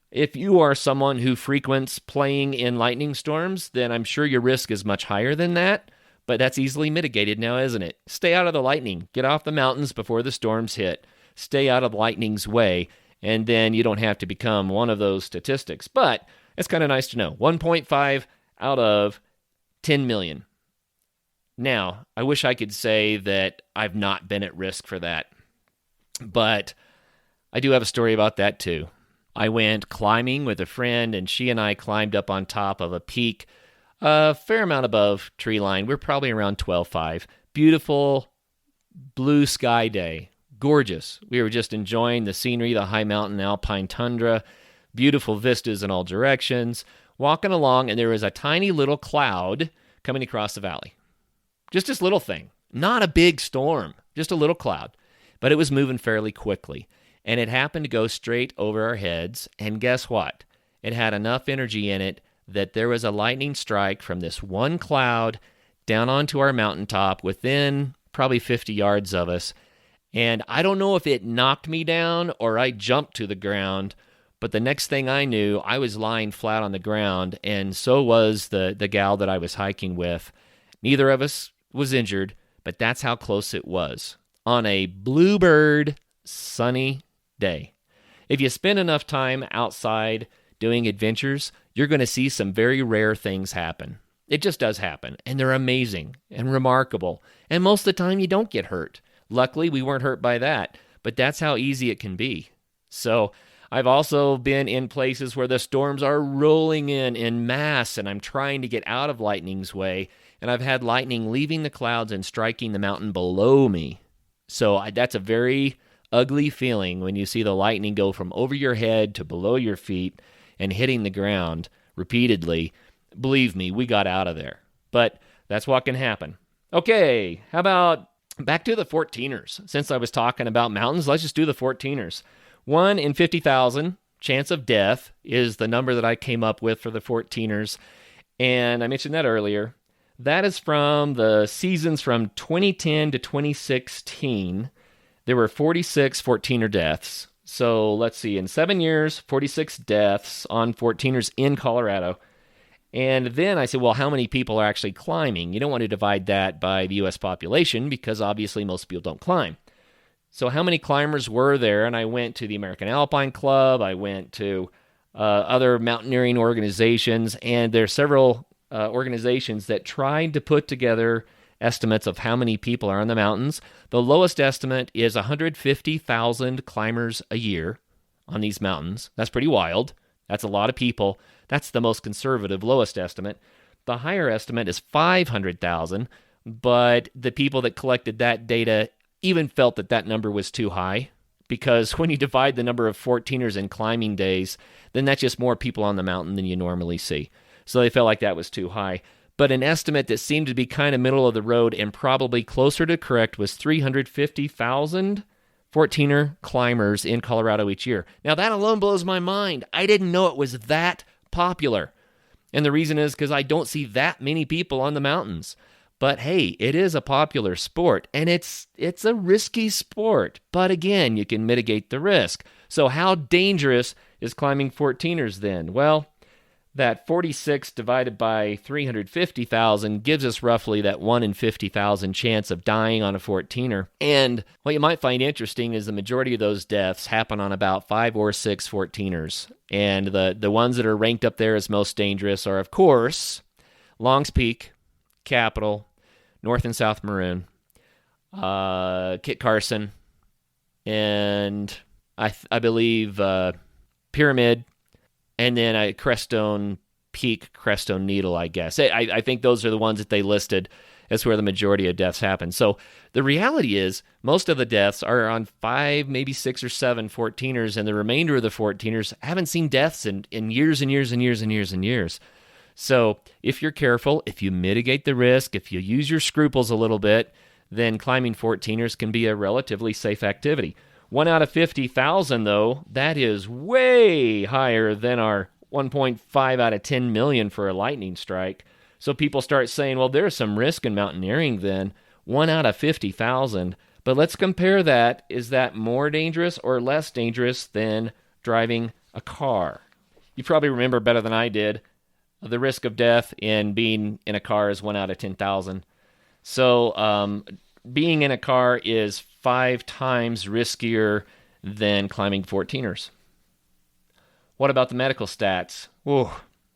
if you are someone who frequents playing in lightning storms, then I'm sure your risk is much higher than that, but that's easily mitigated now, isn't it? Stay out of the lightning. Get off the mountains before the storms hit. Stay out of lightning's way, and then you don't have to become one of those statistics. But it's kind of nice to know. 1.5 out of 10 million. Now, I wish I could say that I've not been at risk for that, but I do have a story about that too. I went climbing with a friend, and she and I climbed up on top of a peak a fair amount above tree line. We're probably around 12.5. Beautiful blue sky day. Gorgeous. We were just enjoying the scenery, the high mountain alpine tundra, beautiful vistas in all directions, walking along, and there was a tiny little cloud coming across the valley. Just this little thing. Not a big storm, just a little cloud. But it was moving fairly quickly, and it happened to go straight over our heads, and guess what? It had enough energy in it that there was a lightning strike from this one cloud down onto our mountaintop within probably 50 yards of us. And I don't know if it knocked me down or I jumped to the ground, but the next thing I knew, I was lying flat on the ground, and so was the gal that I was hiking with. Neither of us was injured, but that's how close it was on a bluebird sunny day. If you spend enough time outside doing adventures, you're going to see some very rare things happen. It just does happen, and they're amazing and remarkable, and most of the time you don't get hurt. Luckily, we weren't hurt by that, but that's how easy it can be. So I've also been in places where the storms are rolling in mass, and I'm trying to get out of lightning's way, and I've had lightning leaving the clouds and striking the mountain below me. So that's a very ugly feeling when you see the lightning go from over your head to below your feet and hitting the ground repeatedly. Believe me, we got out of there. But that's what can happen. Okay, how about back to the 14ers. Since I was talking about mountains, let's just do the 14ers. 1 in 50,000 chance of death is the number that I came up with for the 14ers. And I mentioned that earlier. That is from the seasons from 2010 to 2016. There were 46 14er deaths. So let's see, in 7 years, 46 deaths on 14ers in Colorado. And then I said, well, how many people are actually climbing? You don't want to divide that by the U.S. population because obviously most people don't climb. So how many climbers were there? And I went to the American Alpine Club. I went to other mountaineering organizations. And there are several organizations that tried to put together estimates of how many people are on the mountains. The lowest estimate is 150,000 climbers a year on these mountains. That's pretty wild. That's a lot of people. That's the most conservative, lowest estimate. The higher estimate is 500,000, but the people that collected that data even felt that that number was too high, because when you divide the number of 14ers in climbing days, then that's just more people on the mountain than you normally see. So they felt like that was too high. But an estimate that seemed to be kind of middle of the road and probably closer to correct was 350,000 14er climbers in Colorado each year. Now that alone blows my mind. I didn't know it was that popular. And the reason is because I don't see that many people on the mountains. But hey, it is a popular sport, and it's a risky sport. But again, you can mitigate the risk. So how dangerous is climbing 14ers then? Well, that 46 divided by 350,000 gives us roughly that 1 in 50,000 chance of dying on a 14er. And what you might find interesting is the majority of those deaths happen on about 5 or 6 14ers. And the ones that are ranked up there as most dangerous are, of course, Longs Peak, Capitol, North and South Maroon, Kit Carson, and I believe Pyramid, and then Crestone Peak, Crestone Needle, I guess. I think those are the ones that they listed as where the majority of deaths happen. So the reality is most of the deaths are on 5, maybe 6 or 7 14ers, and the remainder of the 14ers haven't seen deaths in years and years and years and years and years. So if you're careful, if you mitigate the risk, if you use your scruples a little bit, then climbing 14ers can be a relatively safe activity. 1 out of 50,000, though, that is way higher than our 1.5 out of 10 million for a lightning strike. So people start saying, well, there's some risk in mountaineering then. 1 out of 50,000. But let's compare that. Is that more dangerous or less dangerous than driving a car? You probably remember better than I did. The risk of death in being in a car is 1 out of 10,000. So being in a car is 5 times riskier than climbing 14ers. What about the medical stats? Whoa,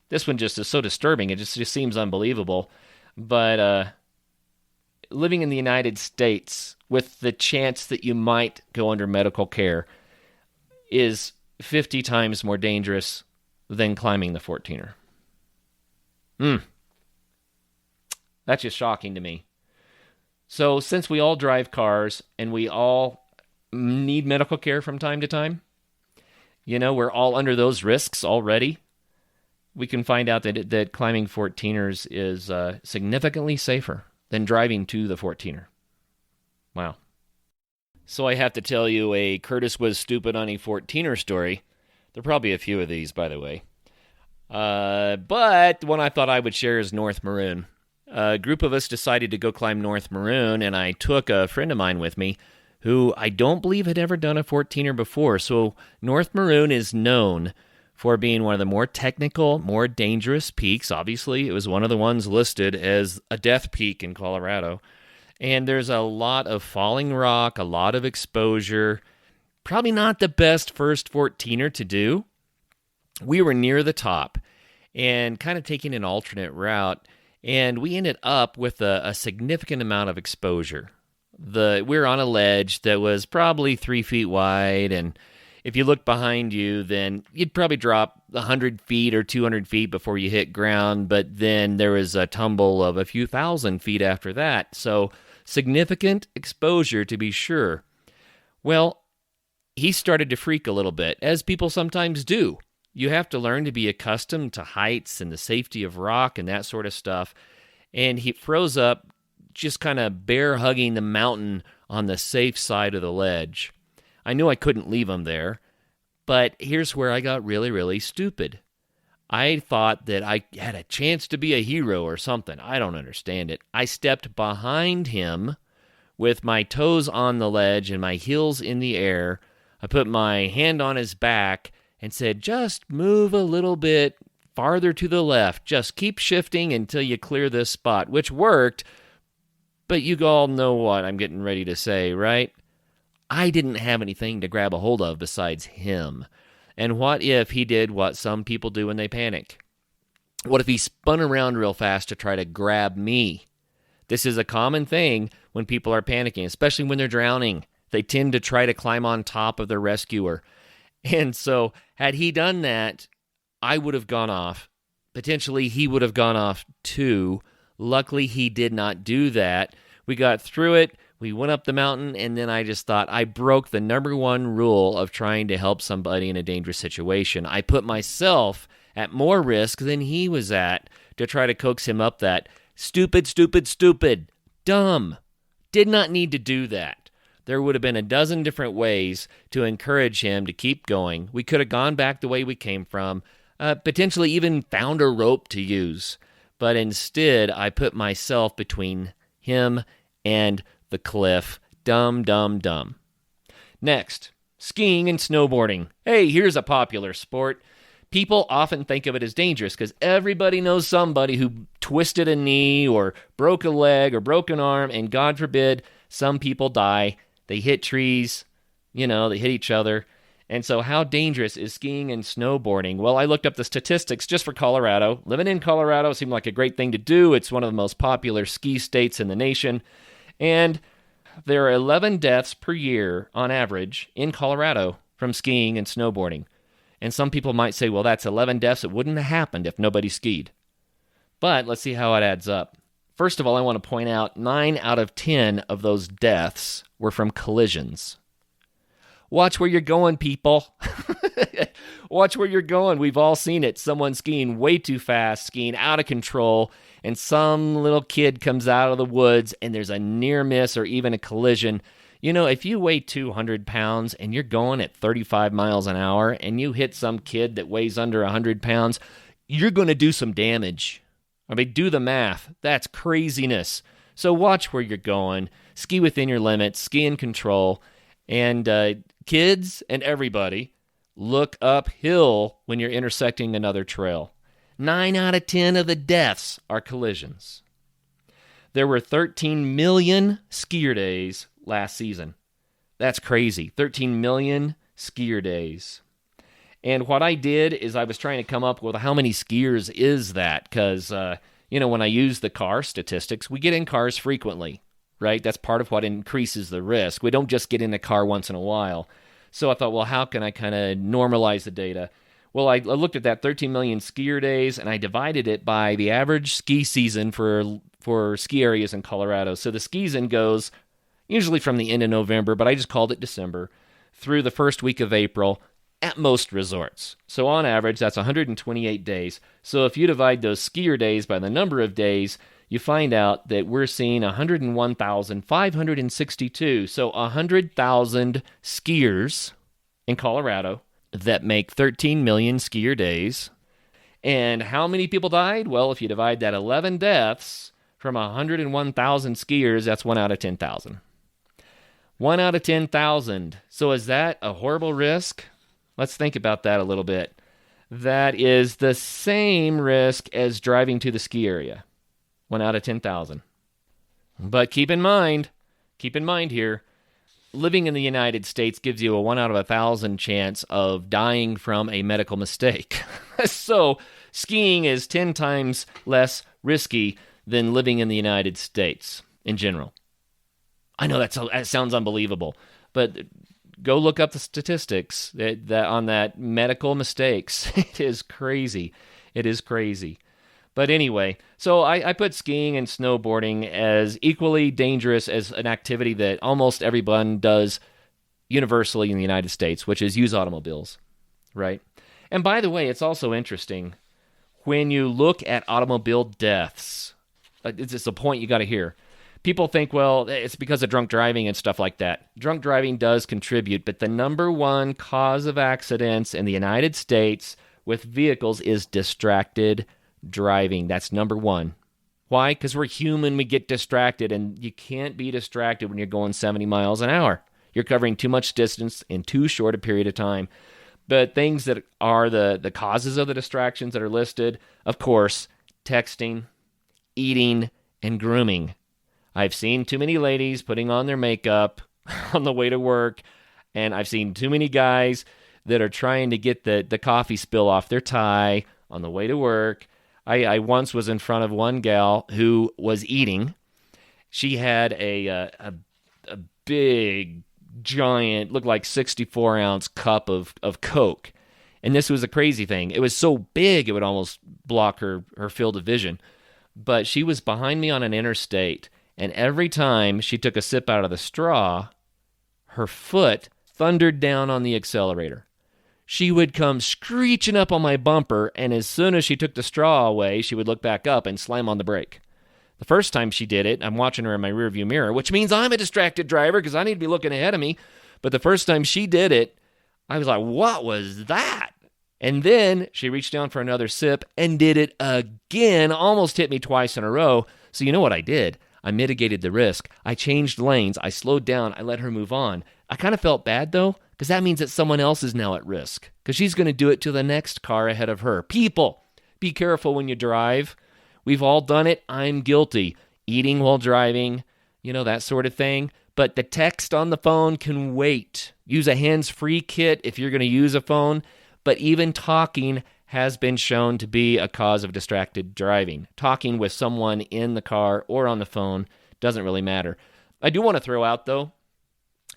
this one just is so disturbing. It just seems unbelievable. But living in the United States with the chance that you might go under medical care is 50 times more dangerous than climbing the 14er. That's just shocking to me. So since we all drive cars and we all need medical care from time to time, we're all under those risks already, we can find out that climbing 14ers is significantly safer than driving to the 14er. Wow. So I have to tell you a Curtis was stupid on a 14er story. There are probably a few of these, by the way. But the one I thought I would share is North Maroon. A group of us decided to go climb North Maroon, and I took a friend of mine with me who I don't believe had ever done a 14er before. So North Maroon is known for being one of the more technical, more dangerous peaks. Obviously, it was one of the ones listed as a death peak in Colorado. And there's a lot of falling rock, a lot of exposure. Probably not the best first 14er to do. We were near the top and kind of taking an alternate route, and we ended up with a significant amount of exposure. We were on a ledge that was probably 3 feet wide, and if you look behind you, then you'd probably drop 100 feet or 200 feet before you hit ground, but then there was a tumble of a few thousand feet after that. So significant exposure to be sure. Well, he started to freak a little bit, as people sometimes do. You have to learn to be accustomed to heights and the safety of rock and that sort of stuff. And he froze up, just kind of bear hugging the mountain on the safe side of the ledge. I knew I couldn't leave him there, but here's where I got really, really stupid. I thought that I had a chance to be a hero or something. I don't understand it. I stepped behind him with my toes on the ledge and my heels in the air. I put my hand on his back and said, just move a little bit farther to the left. Just keep shifting until you clear this spot, which worked. But you all know what I'm getting ready to say, right? I didn't have anything to grab a hold of besides him. And what if he did what some people do when they panic? What if he spun around real fast to try to grab me? This is a common thing when people are panicking, especially when they're drowning. They tend to try to climb on top of their rescuer. And so, had he done that, I would have gone off. Potentially, he would have gone off too. Luckily, he did not do that. We got through it. We went up the mountain, and then I just thought I broke the number one rule of trying to help somebody in a dangerous situation. I put myself at more risk than he was at to try to coax him up that stupid, dumb. Did not need to do that. There would have been a dozen different ways to encourage him to keep going. We could have gone back the way we came from, potentially even found a rope to use. But instead, I put myself between him and the cliff. Dumb. Next, Skiing and snowboarding. Hey, here's a popular sport. People often think of it as dangerous because everybody knows somebody who twisted a knee or broke a leg or broke an arm, and God forbid, some people die. They hit trees, they hit each other. And so how dangerous is skiing and snowboarding? Well, I looked up the statistics just for Colorado. Living in Colorado seemed like a great thing to do. It's one of the most popular ski states in the nation. And there are 11 deaths per year on average in Colorado from skiing and snowboarding. And some people might say, well, that's 11 deaths. It wouldn't have happened if nobody skied. But let's see how it adds up. First of all, I want to point out 9 out of 10 of those deaths were from collisions. Watch where you're going, people. Watch where you're going. We've all seen it. Someone skiing way too fast, skiing out of control, and some little kid comes out of the woods and there's a near miss or even a collision. If you weigh 200 pounds and you're going at 35 miles an hour and you hit some kid that weighs under 100 pounds, you're going to do some damage. I mean, do the math. That's craziness. So watch where you're going. Ski within your limits. Ski in control. And kids and everybody, look uphill when you're intersecting another trail. 9 out of 10 of the deaths are collisions. There were 13 million skier days last season. That's crazy. 13 million skier days. And what I did is I was trying to come up with how many skiers is that? Because, when I use the car statistics, we get in cars frequently, right? That's part of what increases the risk. We don't just get in a car once in a while. So I thought, well, how can I kind of normalize the data? Well, I looked at that 13 million skier days, and I divided it by the average ski season for ski areas in Colorado. So the ski season goes usually from the end of November, but I just called it December, through the first week of April at most resorts. So on average, that's 128 days. So if you divide those skier days by the number of days, you find out that we're seeing 101,562. So 100,000 skiers in Colorado that make 13 million skier days. And how many people died? Well, if you divide that 11 deaths from 101,000 skiers, that's 1 out of 10,000. 1 out of 10,000. So is that a horrible risk? Let's think about that a little bit. That is the same risk as driving to the ski area. 1 out of 10,000. But keep in mind here, living in the United States gives you a 1 out of 1,000 chance of dying from a medical mistake. So skiing is 10 times less risky than living in the United States in general. I know that sounds unbelievable, but go look up the statistics that on that medical mistakes. It is crazy. It is crazy. But anyway, so I put skiing and snowboarding as equally dangerous as an activity that almost everyone does universally in the United States, which is use automobiles, right? And by the way, it's also interesting when you look at automobile deaths. It's a point you got to hear. People think, well, it's because of drunk driving and stuff like that. Drunk driving does contribute, but the number one cause of accidents in the United States with vehicles is distracted driving. That's number one. Why? Because we're human, we get distracted, and you can't be distracted when you're going 70 miles an hour. You're covering too much distance in too short a period of time. But things that are the causes of the distractions that are listed, of course, texting, eating, and grooming. I've seen too many ladies putting on their makeup on the way to work, and I've seen too many guys that are trying to get the coffee spill off their tie on the way to work. I once was in front of one gal who was eating. She had a big, giant, looked like 64-ounce cup of Coke. And this was a crazy thing. It was so big it would almost block her field of vision. But she was behind me on an interstate, and every time she took a sip out of the straw, her foot thundered down on the accelerator. She would come screeching up on my bumper, and as soon as she took the straw away, she would look back up and slam on the brake. The first time she did it, I'm watching her in my rearview mirror, which means I'm a distracted driver because I need to be looking ahead of me. But the first time she did it, I was like, what was that? And then she reached down for another sip and did it again, almost hit me twice in a row. So you know what I did? I mitigated the risk. I changed lanes. I slowed down. I let her move on. I kind of felt bad, though, because that means that someone else is now at risk, because she's going to do it to the next car ahead of her. People, be careful when you drive. We've all done it. I'm guilty. Eating while driving, that sort of thing. But the text on the phone can wait. Use a hands-free kit if you're going to use a phone. But even talking has been shown to be a cause of distracted driving. Talking with someone in the car or on the phone doesn't really matter. I do want to throw out, though,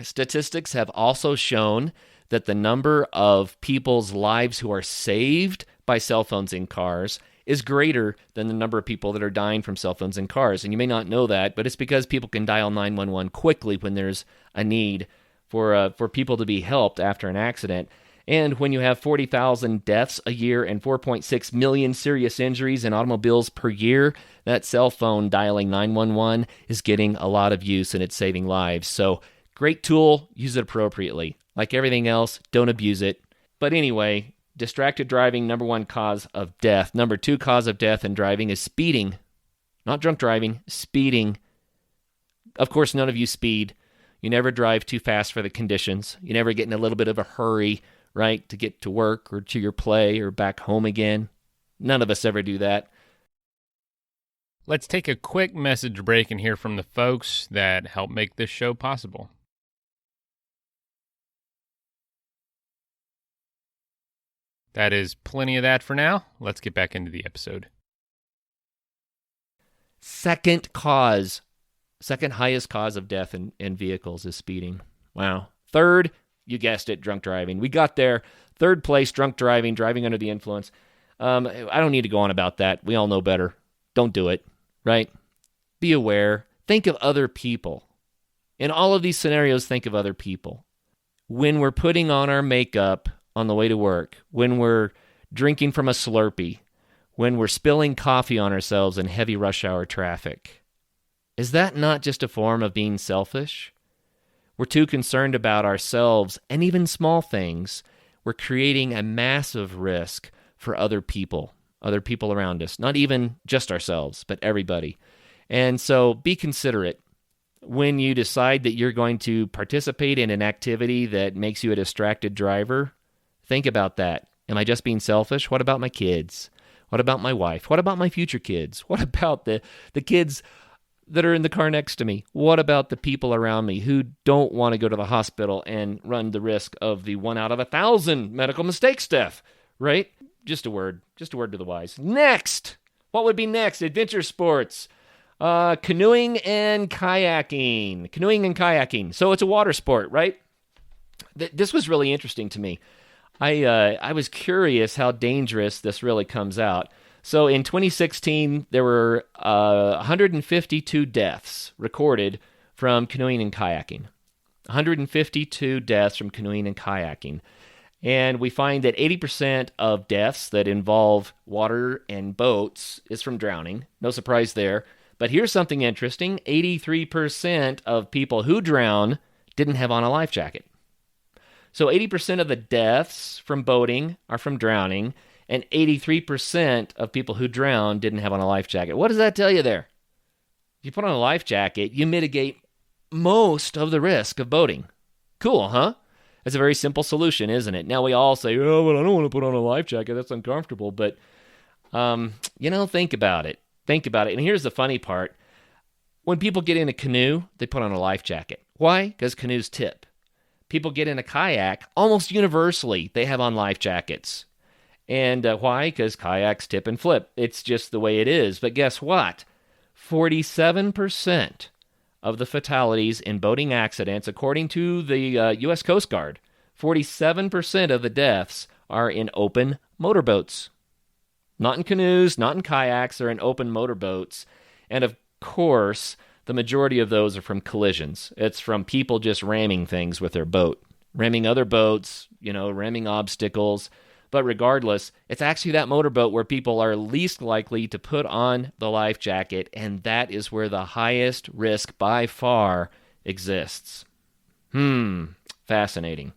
statistics have also shown that the number of people's lives who are saved by cell phones in cars is greater than the number of people that are dying from cell phones in cars. And you may not know that, but it's because people can dial 911 quickly when there's a need for people to be helped after an accident. And when you have 40,000 deaths a year and 4.6 million serious injuries in automobiles per year, that cell phone dialing 911 is getting a lot of use and it's saving lives. So great tool, use it appropriately. Like everything else, don't abuse it. But anyway, distracted driving, number one cause of death. Number two cause of death in driving is speeding. Not drunk driving, speeding. Of course, none of you speed. You never drive too fast for the conditions. You never get in a little bit of a hurry, right, to get to work or to your play or back home again. None of us ever do that. Let's take a quick message break and hear from the folks that help make this show possible. That is plenty of that for now. Let's get back into the episode. Second highest cause of death in vehicles is speeding. Wow. Third, you guessed it, drunk driving. We got there. Third place, drunk driving, driving under the influence. I don't need to go on about that. We all know better. Don't do it, right? Be aware. Think of other people. In all of these scenarios, think of other people. When we're putting on our makeup on the way to work, when we're drinking from a Slurpee, when we're spilling coffee on ourselves in heavy rush hour traffic, is that not just a form of being selfish? We're too concerned about ourselves and even small things. We're creating a massive risk for other people around us, not even just ourselves, but everybody. And so be considerate. When you decide that you're going to participate in an activity that makes you a distracted driver, think about that. Am I just being selfish? What about my kids? What about my wife? What about my future kids? What about the kids that are in the car next to me? What about the people around me who don't want to go to the hospital and run the risk of the 1 out of 1,000 medical mistakes death, right? Just a word to the wise. Next! What would be next? Adventure sports. Canoeing and kayaking. So it's a water sport, right? This was really interesting to me. I was curious how dangerous this really comes out. So in 2016, there were 152 deaths recorded from canoeing and kayaking. 152 deaths from canoeing and kayaking. And we find that 80% of deaths that involve water and boats is from drowning. No surprise there. But here's something interesting. 83% of people who drown didn't have on a life jacket. So 80% of the deaths from boating are from drowning, and 83% of people who drown didn't have on a life jacket. What does that tell you there? If you put on a life jacket, you mitigate most of the risk of boating. Cool, huh? It's a very simple solution, isn't it? Now we all say, oh, well, I don't want to put on a life jacket. That's uncomfortable. But, think about it. Think about it. And here's the funny part. When people get in a canoe, they put on a life jacket. Why? Because canoes tip. People get in a kayak, almost universally, they have on life jackets. And why? Because kayaks tip and flip. It's just the way it is. But guess what? 47% of the fatalities in boating accidents, according to the U.S. Coast Guard, 47% of the deaths are in open motorboats. Not in canoes, not in kayaks, they're in open motorboats. And of course, the majority of those are from collisions. It's from people just ramming things with their boat, ramming other boats, ramming obstacles. But regardless, it's actually that motorboat where people are least likely to put on the life jacket, and that is where the highest risk by far exists. Fascinating.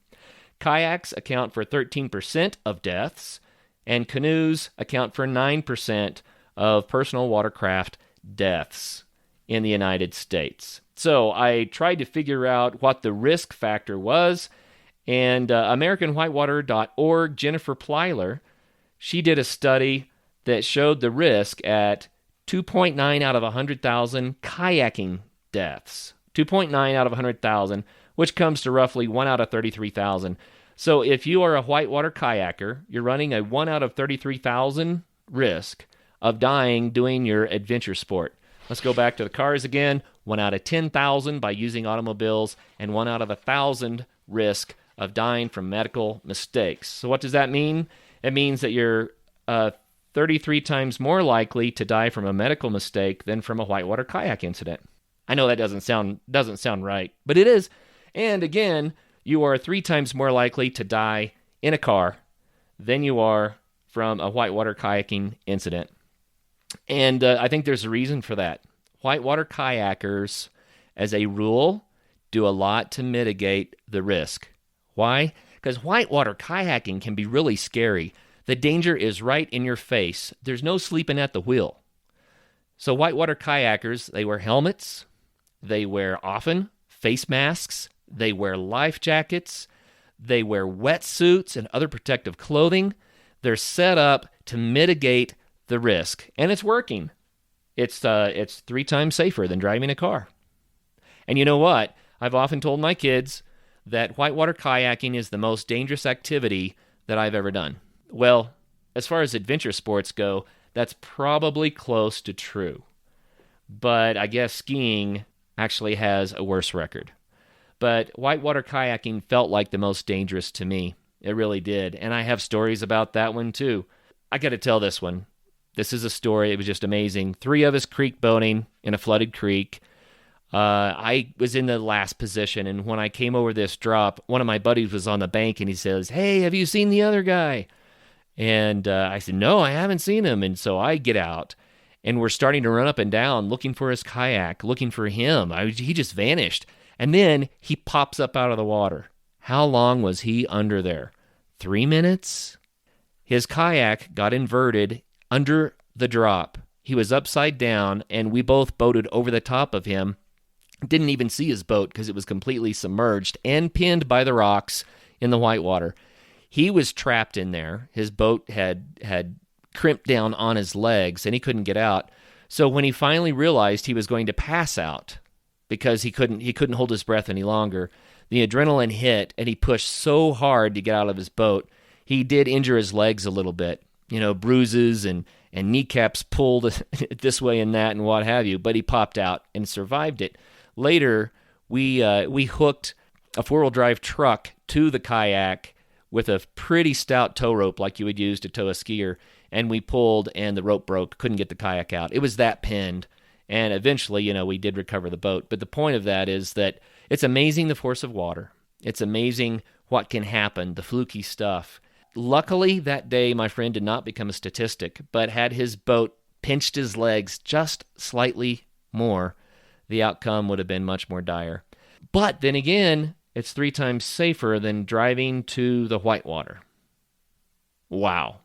Kayaks account for 13% of deaths, and canoes account for 9% of personal watercraft deaths. in the United States. So I tried to figure out what the risk factor was, and AmericanWhitewater.org, Jennifer Plyler, she did a study that showed the risk at 2.9 out of 100,000 kayaking deaths. 2.9 out of 100,000, which comes to roughly 1 out of 33,000. So if you are a whitewater kayaker, you're running a 1 out of 33,000 risk of dying doing your adventure sport. Let's go back to the cars again. 1 out of 10,000 by using automobiles, and 1 out of 1,000 risk of dying from medical mistakes. So what does that mean? It means that you're 33 times more likely to die from a medical mistake than from a whitewater kayak incident. I know that doesn't sound right, but it is. And again, you are 3 times more likely to die in a car than you are from a whitewater kayaking incident. And I think there's a reason for that. Whitewater kayakers, as a rule, do a lot to mitigate the risk. Why? Because whitewater kayaking can be really scary. The danger is right in your face. There's no sleeping at the wheel. So whitewater kayakers, they wear helmets, they wear often face masks, they wear life jackets, they wear wetsuits and other protective clothing. They're set up to mitigate the risk, and it's working. It's 3 times safer than driving a car. And you know what? I've often told my kids that whitewater kayaking is the most dangerous activity that I've ever done. Well, as far as adventure sports go, that's probably close to true. But I guess skiing actually has a worse record. But whitewater kayaking felt like the most dangerous to me. It really did. And I have stories about that one too. I got to tell this one. This is a story. It was just amazing. 3 of us creek boating in a flooded creek. I was in the last position, and when I came over this drop, one of my buddies was on the bank, and he says, "Hey, have you seen the other guy?" And I said, "No, I haven't seen him." And so I get out, and we're starting to run up and down, looking for his kayak, looking for him. He just vanished. And then he pops up out of the water. How long was he under there? 3 minutes? His kayak got inverted under the drop. He was upside down, and we both boated over the top of him. Didn't even see his boat because it was completely submerged and pinned by the rocks in the whitewater. He was trapped in there. His boat had crimped down on his legs, and he couldn't get out. So when he finally realized he was going to pass out because he couldn't hold his breath any longer, the adrenaline hit, and he pushed so hard to get out of his boat. He did injure his legs a little bit, bruises and kneecaps pulled this way and that and what have you, but he popped out and survived it. Later, we hooked a 4-wheel drive truck to the kayak with a pretty stout tow rope like you would use to tow a skier, and we pulled, and the rope broke. Couldn't get the kayak out. It was that pinned, and eventually, we did recover the boat. But the point of that is that it's amazing the force of water. It's amazing what can happen, the fluky stuff. Luckily, that day, my friend did not become a statistic, but had his boat pinched his legs just slightly more, the outcome would have been much more dire. But then again, it's 3 times safer than driving to the whitewater. Wow.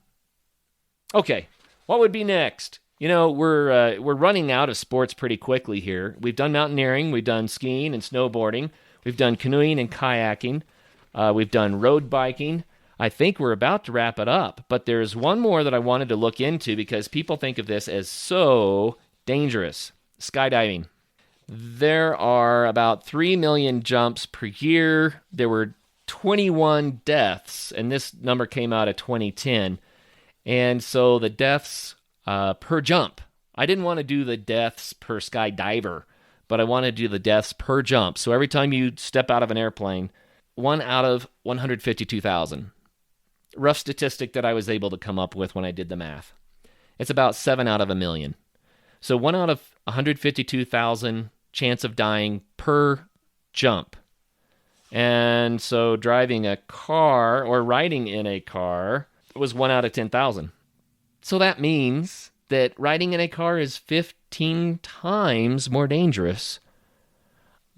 Okay, what would be next? We're running out of sports pretty quickly here. We've done mountaineering, we've done skiing and snowboarding, we've done canoeing and kayaking, we've done road biking. I think we're about to wrap it up, but there's one more that I wanted to look into because people think of this as so dangerous. Skydiving. There are about 3 million jumps per year. There were 21 deaths, and this number came out of 2010. And so the deaths per jump. I didn't want to do the deaths per skydiver, but I want to do the deaths per jump. So every time you step out of an airplane, 1 out of 152,000. Rough statistic that I was able to come up with when I did the math. It's about 7 out of a million. So 1 out of 152,000 chance of dying per jump. And so driving a car or riding in a car was 1 out of 10,000. So that means that riding in a car is 15 times more dangerous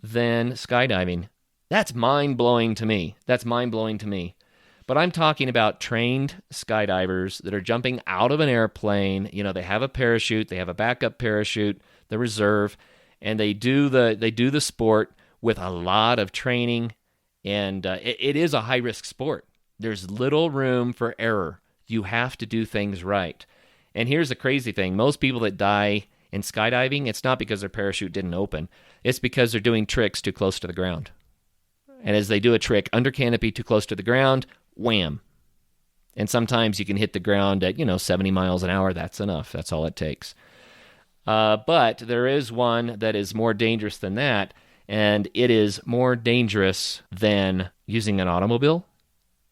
than skydiving. That's mind-blowing to me. But I'm talking about trained skydivers that are jumping out of an airplane. They have a parachute, they have a backup parachute, the reserve, and they do the sport with a lot of training, and it is a high-risk sport. There's little room for error. You have to do things right. And here's the crazy thing. Most people that die in skydiving, it's not because their parachute didn't open. It's because they're doing tricks too close to the ground. And as they do a trick under canopy too close to the ground, wham. And sometimes you can hit the ground at, 70 miles an hour. That's enough. That's all it takes. But there is one that is more dangerous than that, and it is more dangerous than using an automobile.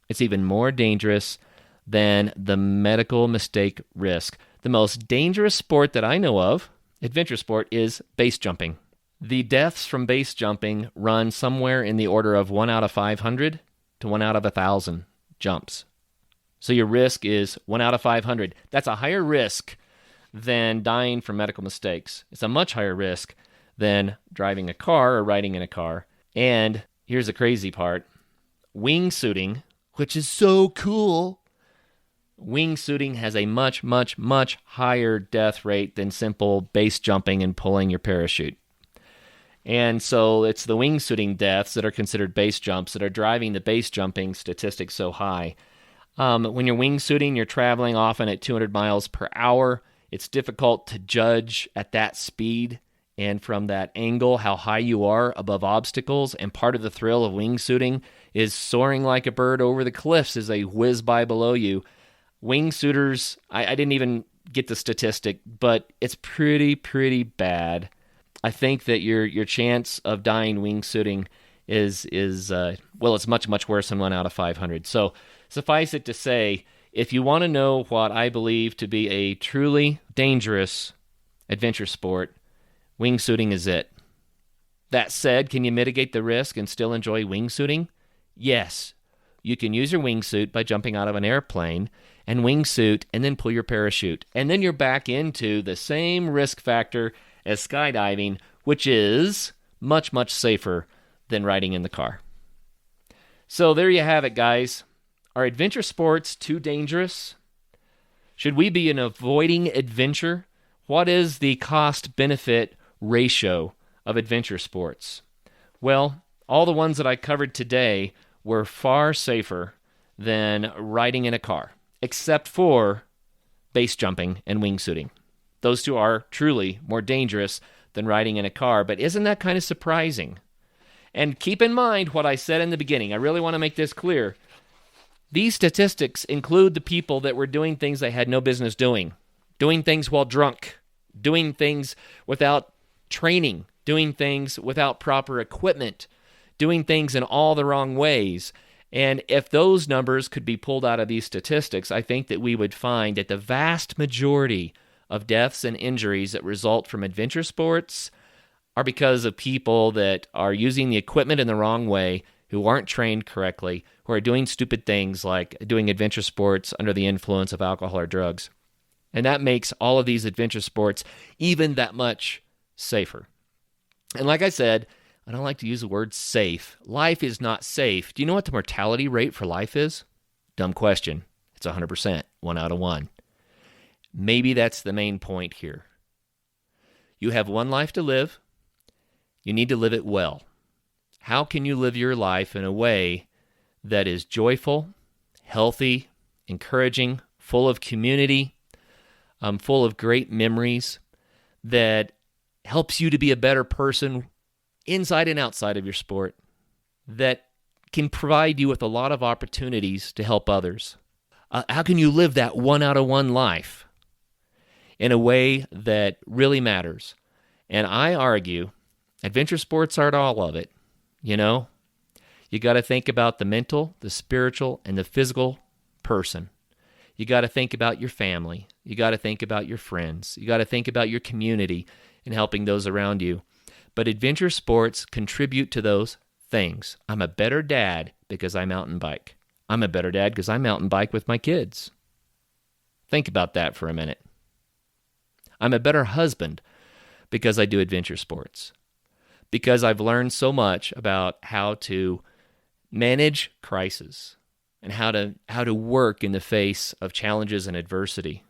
It's even more dangerous than the medical mistake risk. The most dangerous sport that I know of, adventure sport, is base jumping. The deaths from base jumping run somewhere in the order of 1 out of 500 to 1 out of 1,000 jumps. So your risk is 1 out of 500. That's a higher risk than dying from medical mistakes. It's a much higher risk than driving a car or riding in a car. And here's the crazy part. Wingsuiting, which is so cool, wingsuiting has a much, much, much higher death rate than simple base jumping and pulling your parachute. And so it's the wingsuiting deaths that are considered base jumps that are driving the base jumping statistics so high. When you're wingsuiting, you're traveling often at 200 miles per hour. It's difficult to judge at that speed and from that angle how high you are above obstacles. And part of the thrill of wingsuiting is soaring like a bird over the cliffs as they whiz by below you. Wingsuiters, I didn't even get the statistic, but it's pretty bad. I think that your chance of dying wingsuiting is it's much, much worse than 1 out of 500. So suffice it to say, if you want to know what I believe to be a truly dangerous adventure sport, wingsuiting is it. That said, can you mitigate the risk and still enjoy wingsuiting? Yes. You can use your wingsuit by jumping out of an airplane and wingsuit and then pull your parachute. And then you're back into the same risk factor as skydiving, which is much, much safer than riding in the car. So there you have it, guys. Are adventure sports too dangerous? Should we be avoiding adventure? What is the cost-benefit ratio of adventure sports? Well, all the ones that I covered today were far safer than riding in a car, except for base jumping and wingsuiting. Those two are truly more dangerous than riding in a car, but isn't that kind of surprising? And keep in mind what I said in the beginning. I really want to make this clear. These statistics include the people that were doing things they had no business doing things while drunk, doing things without training, doing things without proper equipment, doing things in all the wrong ways. And if those numbers could be pulled out of these statistics, I think that we would find that the vast majority of deaths and injuries that result from adventure sports are because of people that are using the equipment in the wrong way, who aren't trained correctly, who are doing stupid things like doing adventure sports under the influence of alcohol or drugs. And that makes all of these adventure sports even that much safer. And like I said, I don't like to use the word safe. Life is not safe. Do you know what the mortality rate for life is? Dumb question. It's 100%, 1 out of 1. Maybe that's the main point here. You have one life to live. You need to live it well. How can you live your life in a way that is joyful, healthy, encouraging, full of community, full of great memories, that helps you to be a better person inside and outside of your sport, that can provide you with a lot of opportunities to help others? How can you live that 1 out of 1 life in a way that really matters? And I argue adventure sports aren't all of it. You know, you got to think about the mental, the spiritual, and the physical person. You got to think about your family. You got to think about your friends. You got to think about your community and helping those around you. But adventure sports contribute to those things. I'm a better dad because I mountain bike. I'm a better dad because I mountain bike with my kids. Think about that for a minute. I'm a better husband because I do adventure sports. Because I've learned so much about how to manage crisis and how to work in the face of challenges and adversity.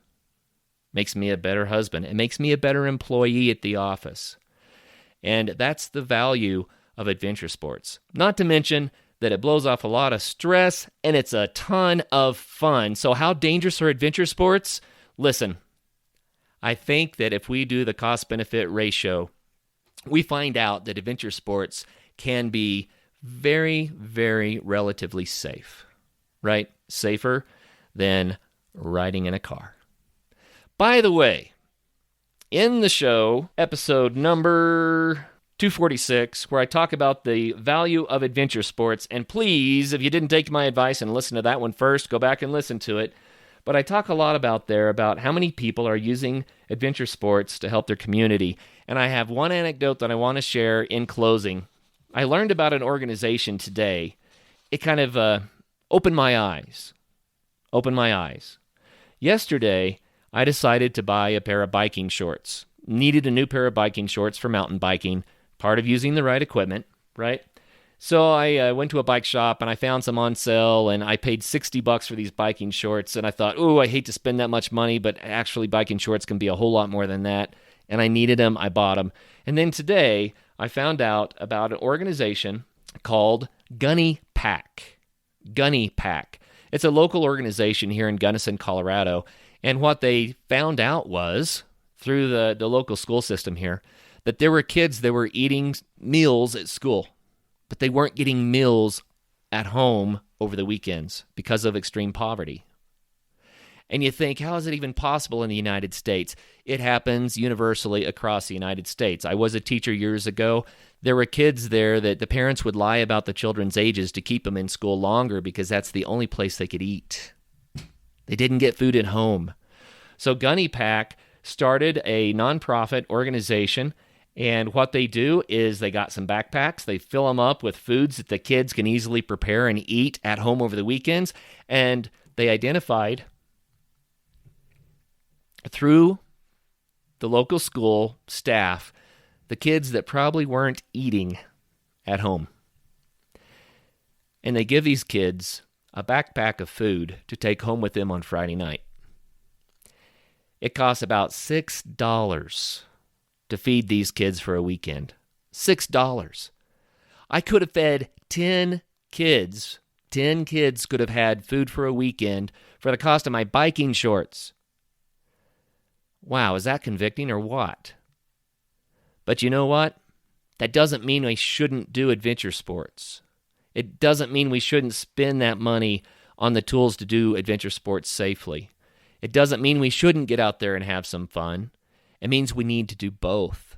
Makes me a better husband. It makes me a better employee at the office. And that's the value of adventure sports. Not to mention that it blows off a lot of stress and it's a ton of fun. So how dangerous are adventure sports? Listen, I think that if we do the cost-benefit ratio, we find out that adventure sports can be very, very relatively safe, right? Safer than riding in a car. By the way, in the show, episode number 246, where I talk about the value of adventure sports, and please, if you didn't take my advice and listen to that one first, go back and listen to it. But I talk a lot about how many people are using adventure sports to help their community. And I have one anecdote that I want to share in closing. I learned about an organization today. It kind of opened my eyes. Yesterday, I decided to buy a pair of biking shorts. Needed a new pair of biking shorts for mountain biking, part of using the right equipment, right? So I went to a bike shop and I found some on sale, and I paid $60 for these biking shorts, and I thought, ooh, I hate to spend that much money, but actually biking shorts can be a whole lot more than that, and I needed them, I bought them. And then today, I found out about an organization called Gunny Pack. Gunny Pack. It's a local organization here in Gunnison, Colorado, and what they found out was, through the local school system here, that there were kids that were eating meals at school, but they weren't getting meals at home over the weekends because of extreme poverty. And you think, how is it even possible in the United States? It happens universally across the United States. I was a teacher years ago. There were kids there that the parents would lie about the children's ages to keep them in school longer because that's the only place they could eat. They didn't get food at home. So Gunny Pack started a nonprofit organization, and what they do is they got some backpacks. They fill them up with foods that the kids can easily prepare and eat at home over the weekends, and they identified through the local school staff the kids that probably weren't eating at home. And they give these kids a backpack of food to take home with them on Friday night. It costs about $6 to feed these kids for a weekend. $6. I could have fed 10 kids. 10 kids could have had food for a weekend for the cost of my biking shorts. Wow, is that convicting or what? But you know what? That doesn't mean we shouldn't do adventure sports. It doesn't mean we shouldn't spend that money on the tools to do adventure sports safely. It doesn't mean we shouldn't get out there and have some fun. It means we need to do both.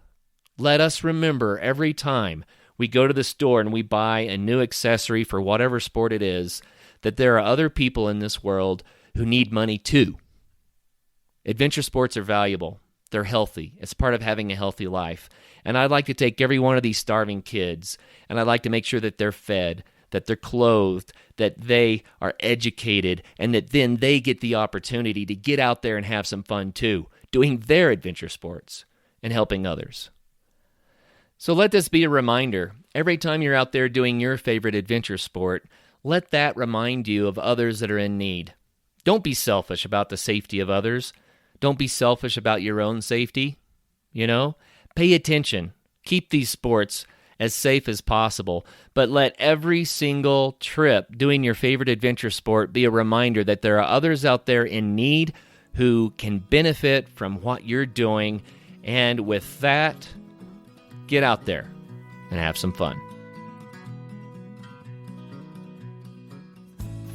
Let us remember every time we go to the store and we buy a new accessory for whatever sport it is, that there are other people in this world who need money too. Adventure sports are valuable. They're healthy. It's part of having a healthy life. And I'd like to take every one of these starving kids, and I'd like to make sure that they're fed, that they're clothed, that they are educated, and that then they get the opportunity to get out there and have some fun too, doing their adventure sports and helping others. So let this be a reminder. Every time you're out there doing your favorite adventure sport, let that remind you of others that are in need. Don't be selfish about the safety of others. Don't be selfish about your own safety. Pay attention. Keep these sports as safe as possible, but let every single trip doing your favorite adventure sport be a reminder that there are others out there in need who can benefit from what you're doing. And with that, get out there and have some fun.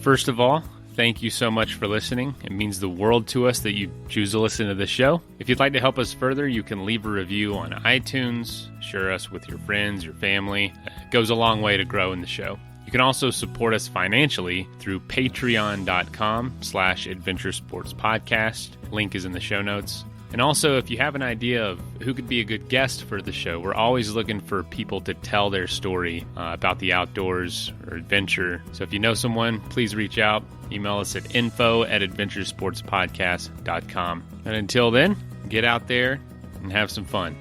First of all, thank you so much for listening. It means the world to us that you choose to listen to this show. If you'd like to help us further, you can leave a review on iTunes, share us with your friends, your family. It goes a long way to growing the show. You can also support us financially through patreon.com/adventuresportspodcast. Link is in the show notes. And also, if you have an idea of who could be a good guest for the show, we're always looking for people to tell their story about the outdoors or adventure. So if you know someone, please reach out. Email us at info@adventuresportspodcast.com. And until then, get out there and have some fun.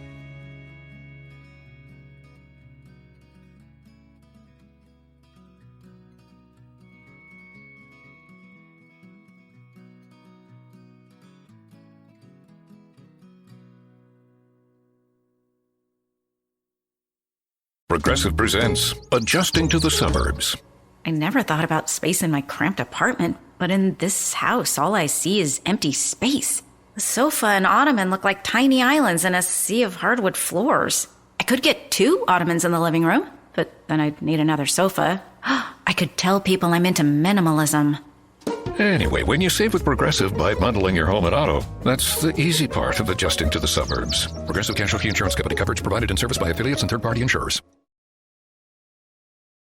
Progressive presents Adjusting to the Suburbs. I never thought about space in my cramped apartment, but in this house, all I see is empty space. The sofa and ottoman look like tiny islands in a sea of hardwood floors. I could get 2 ottomans in the living room, but then I'd need another sofa. I could tell people I'm into minimalism. Anyway, when you save with Progressive by bundling your home and auto, that's the easy part of adjusting to the suburbs. Progressive Casualty Insurance Company. Coverage provided in service by affiliates and third-party insurers.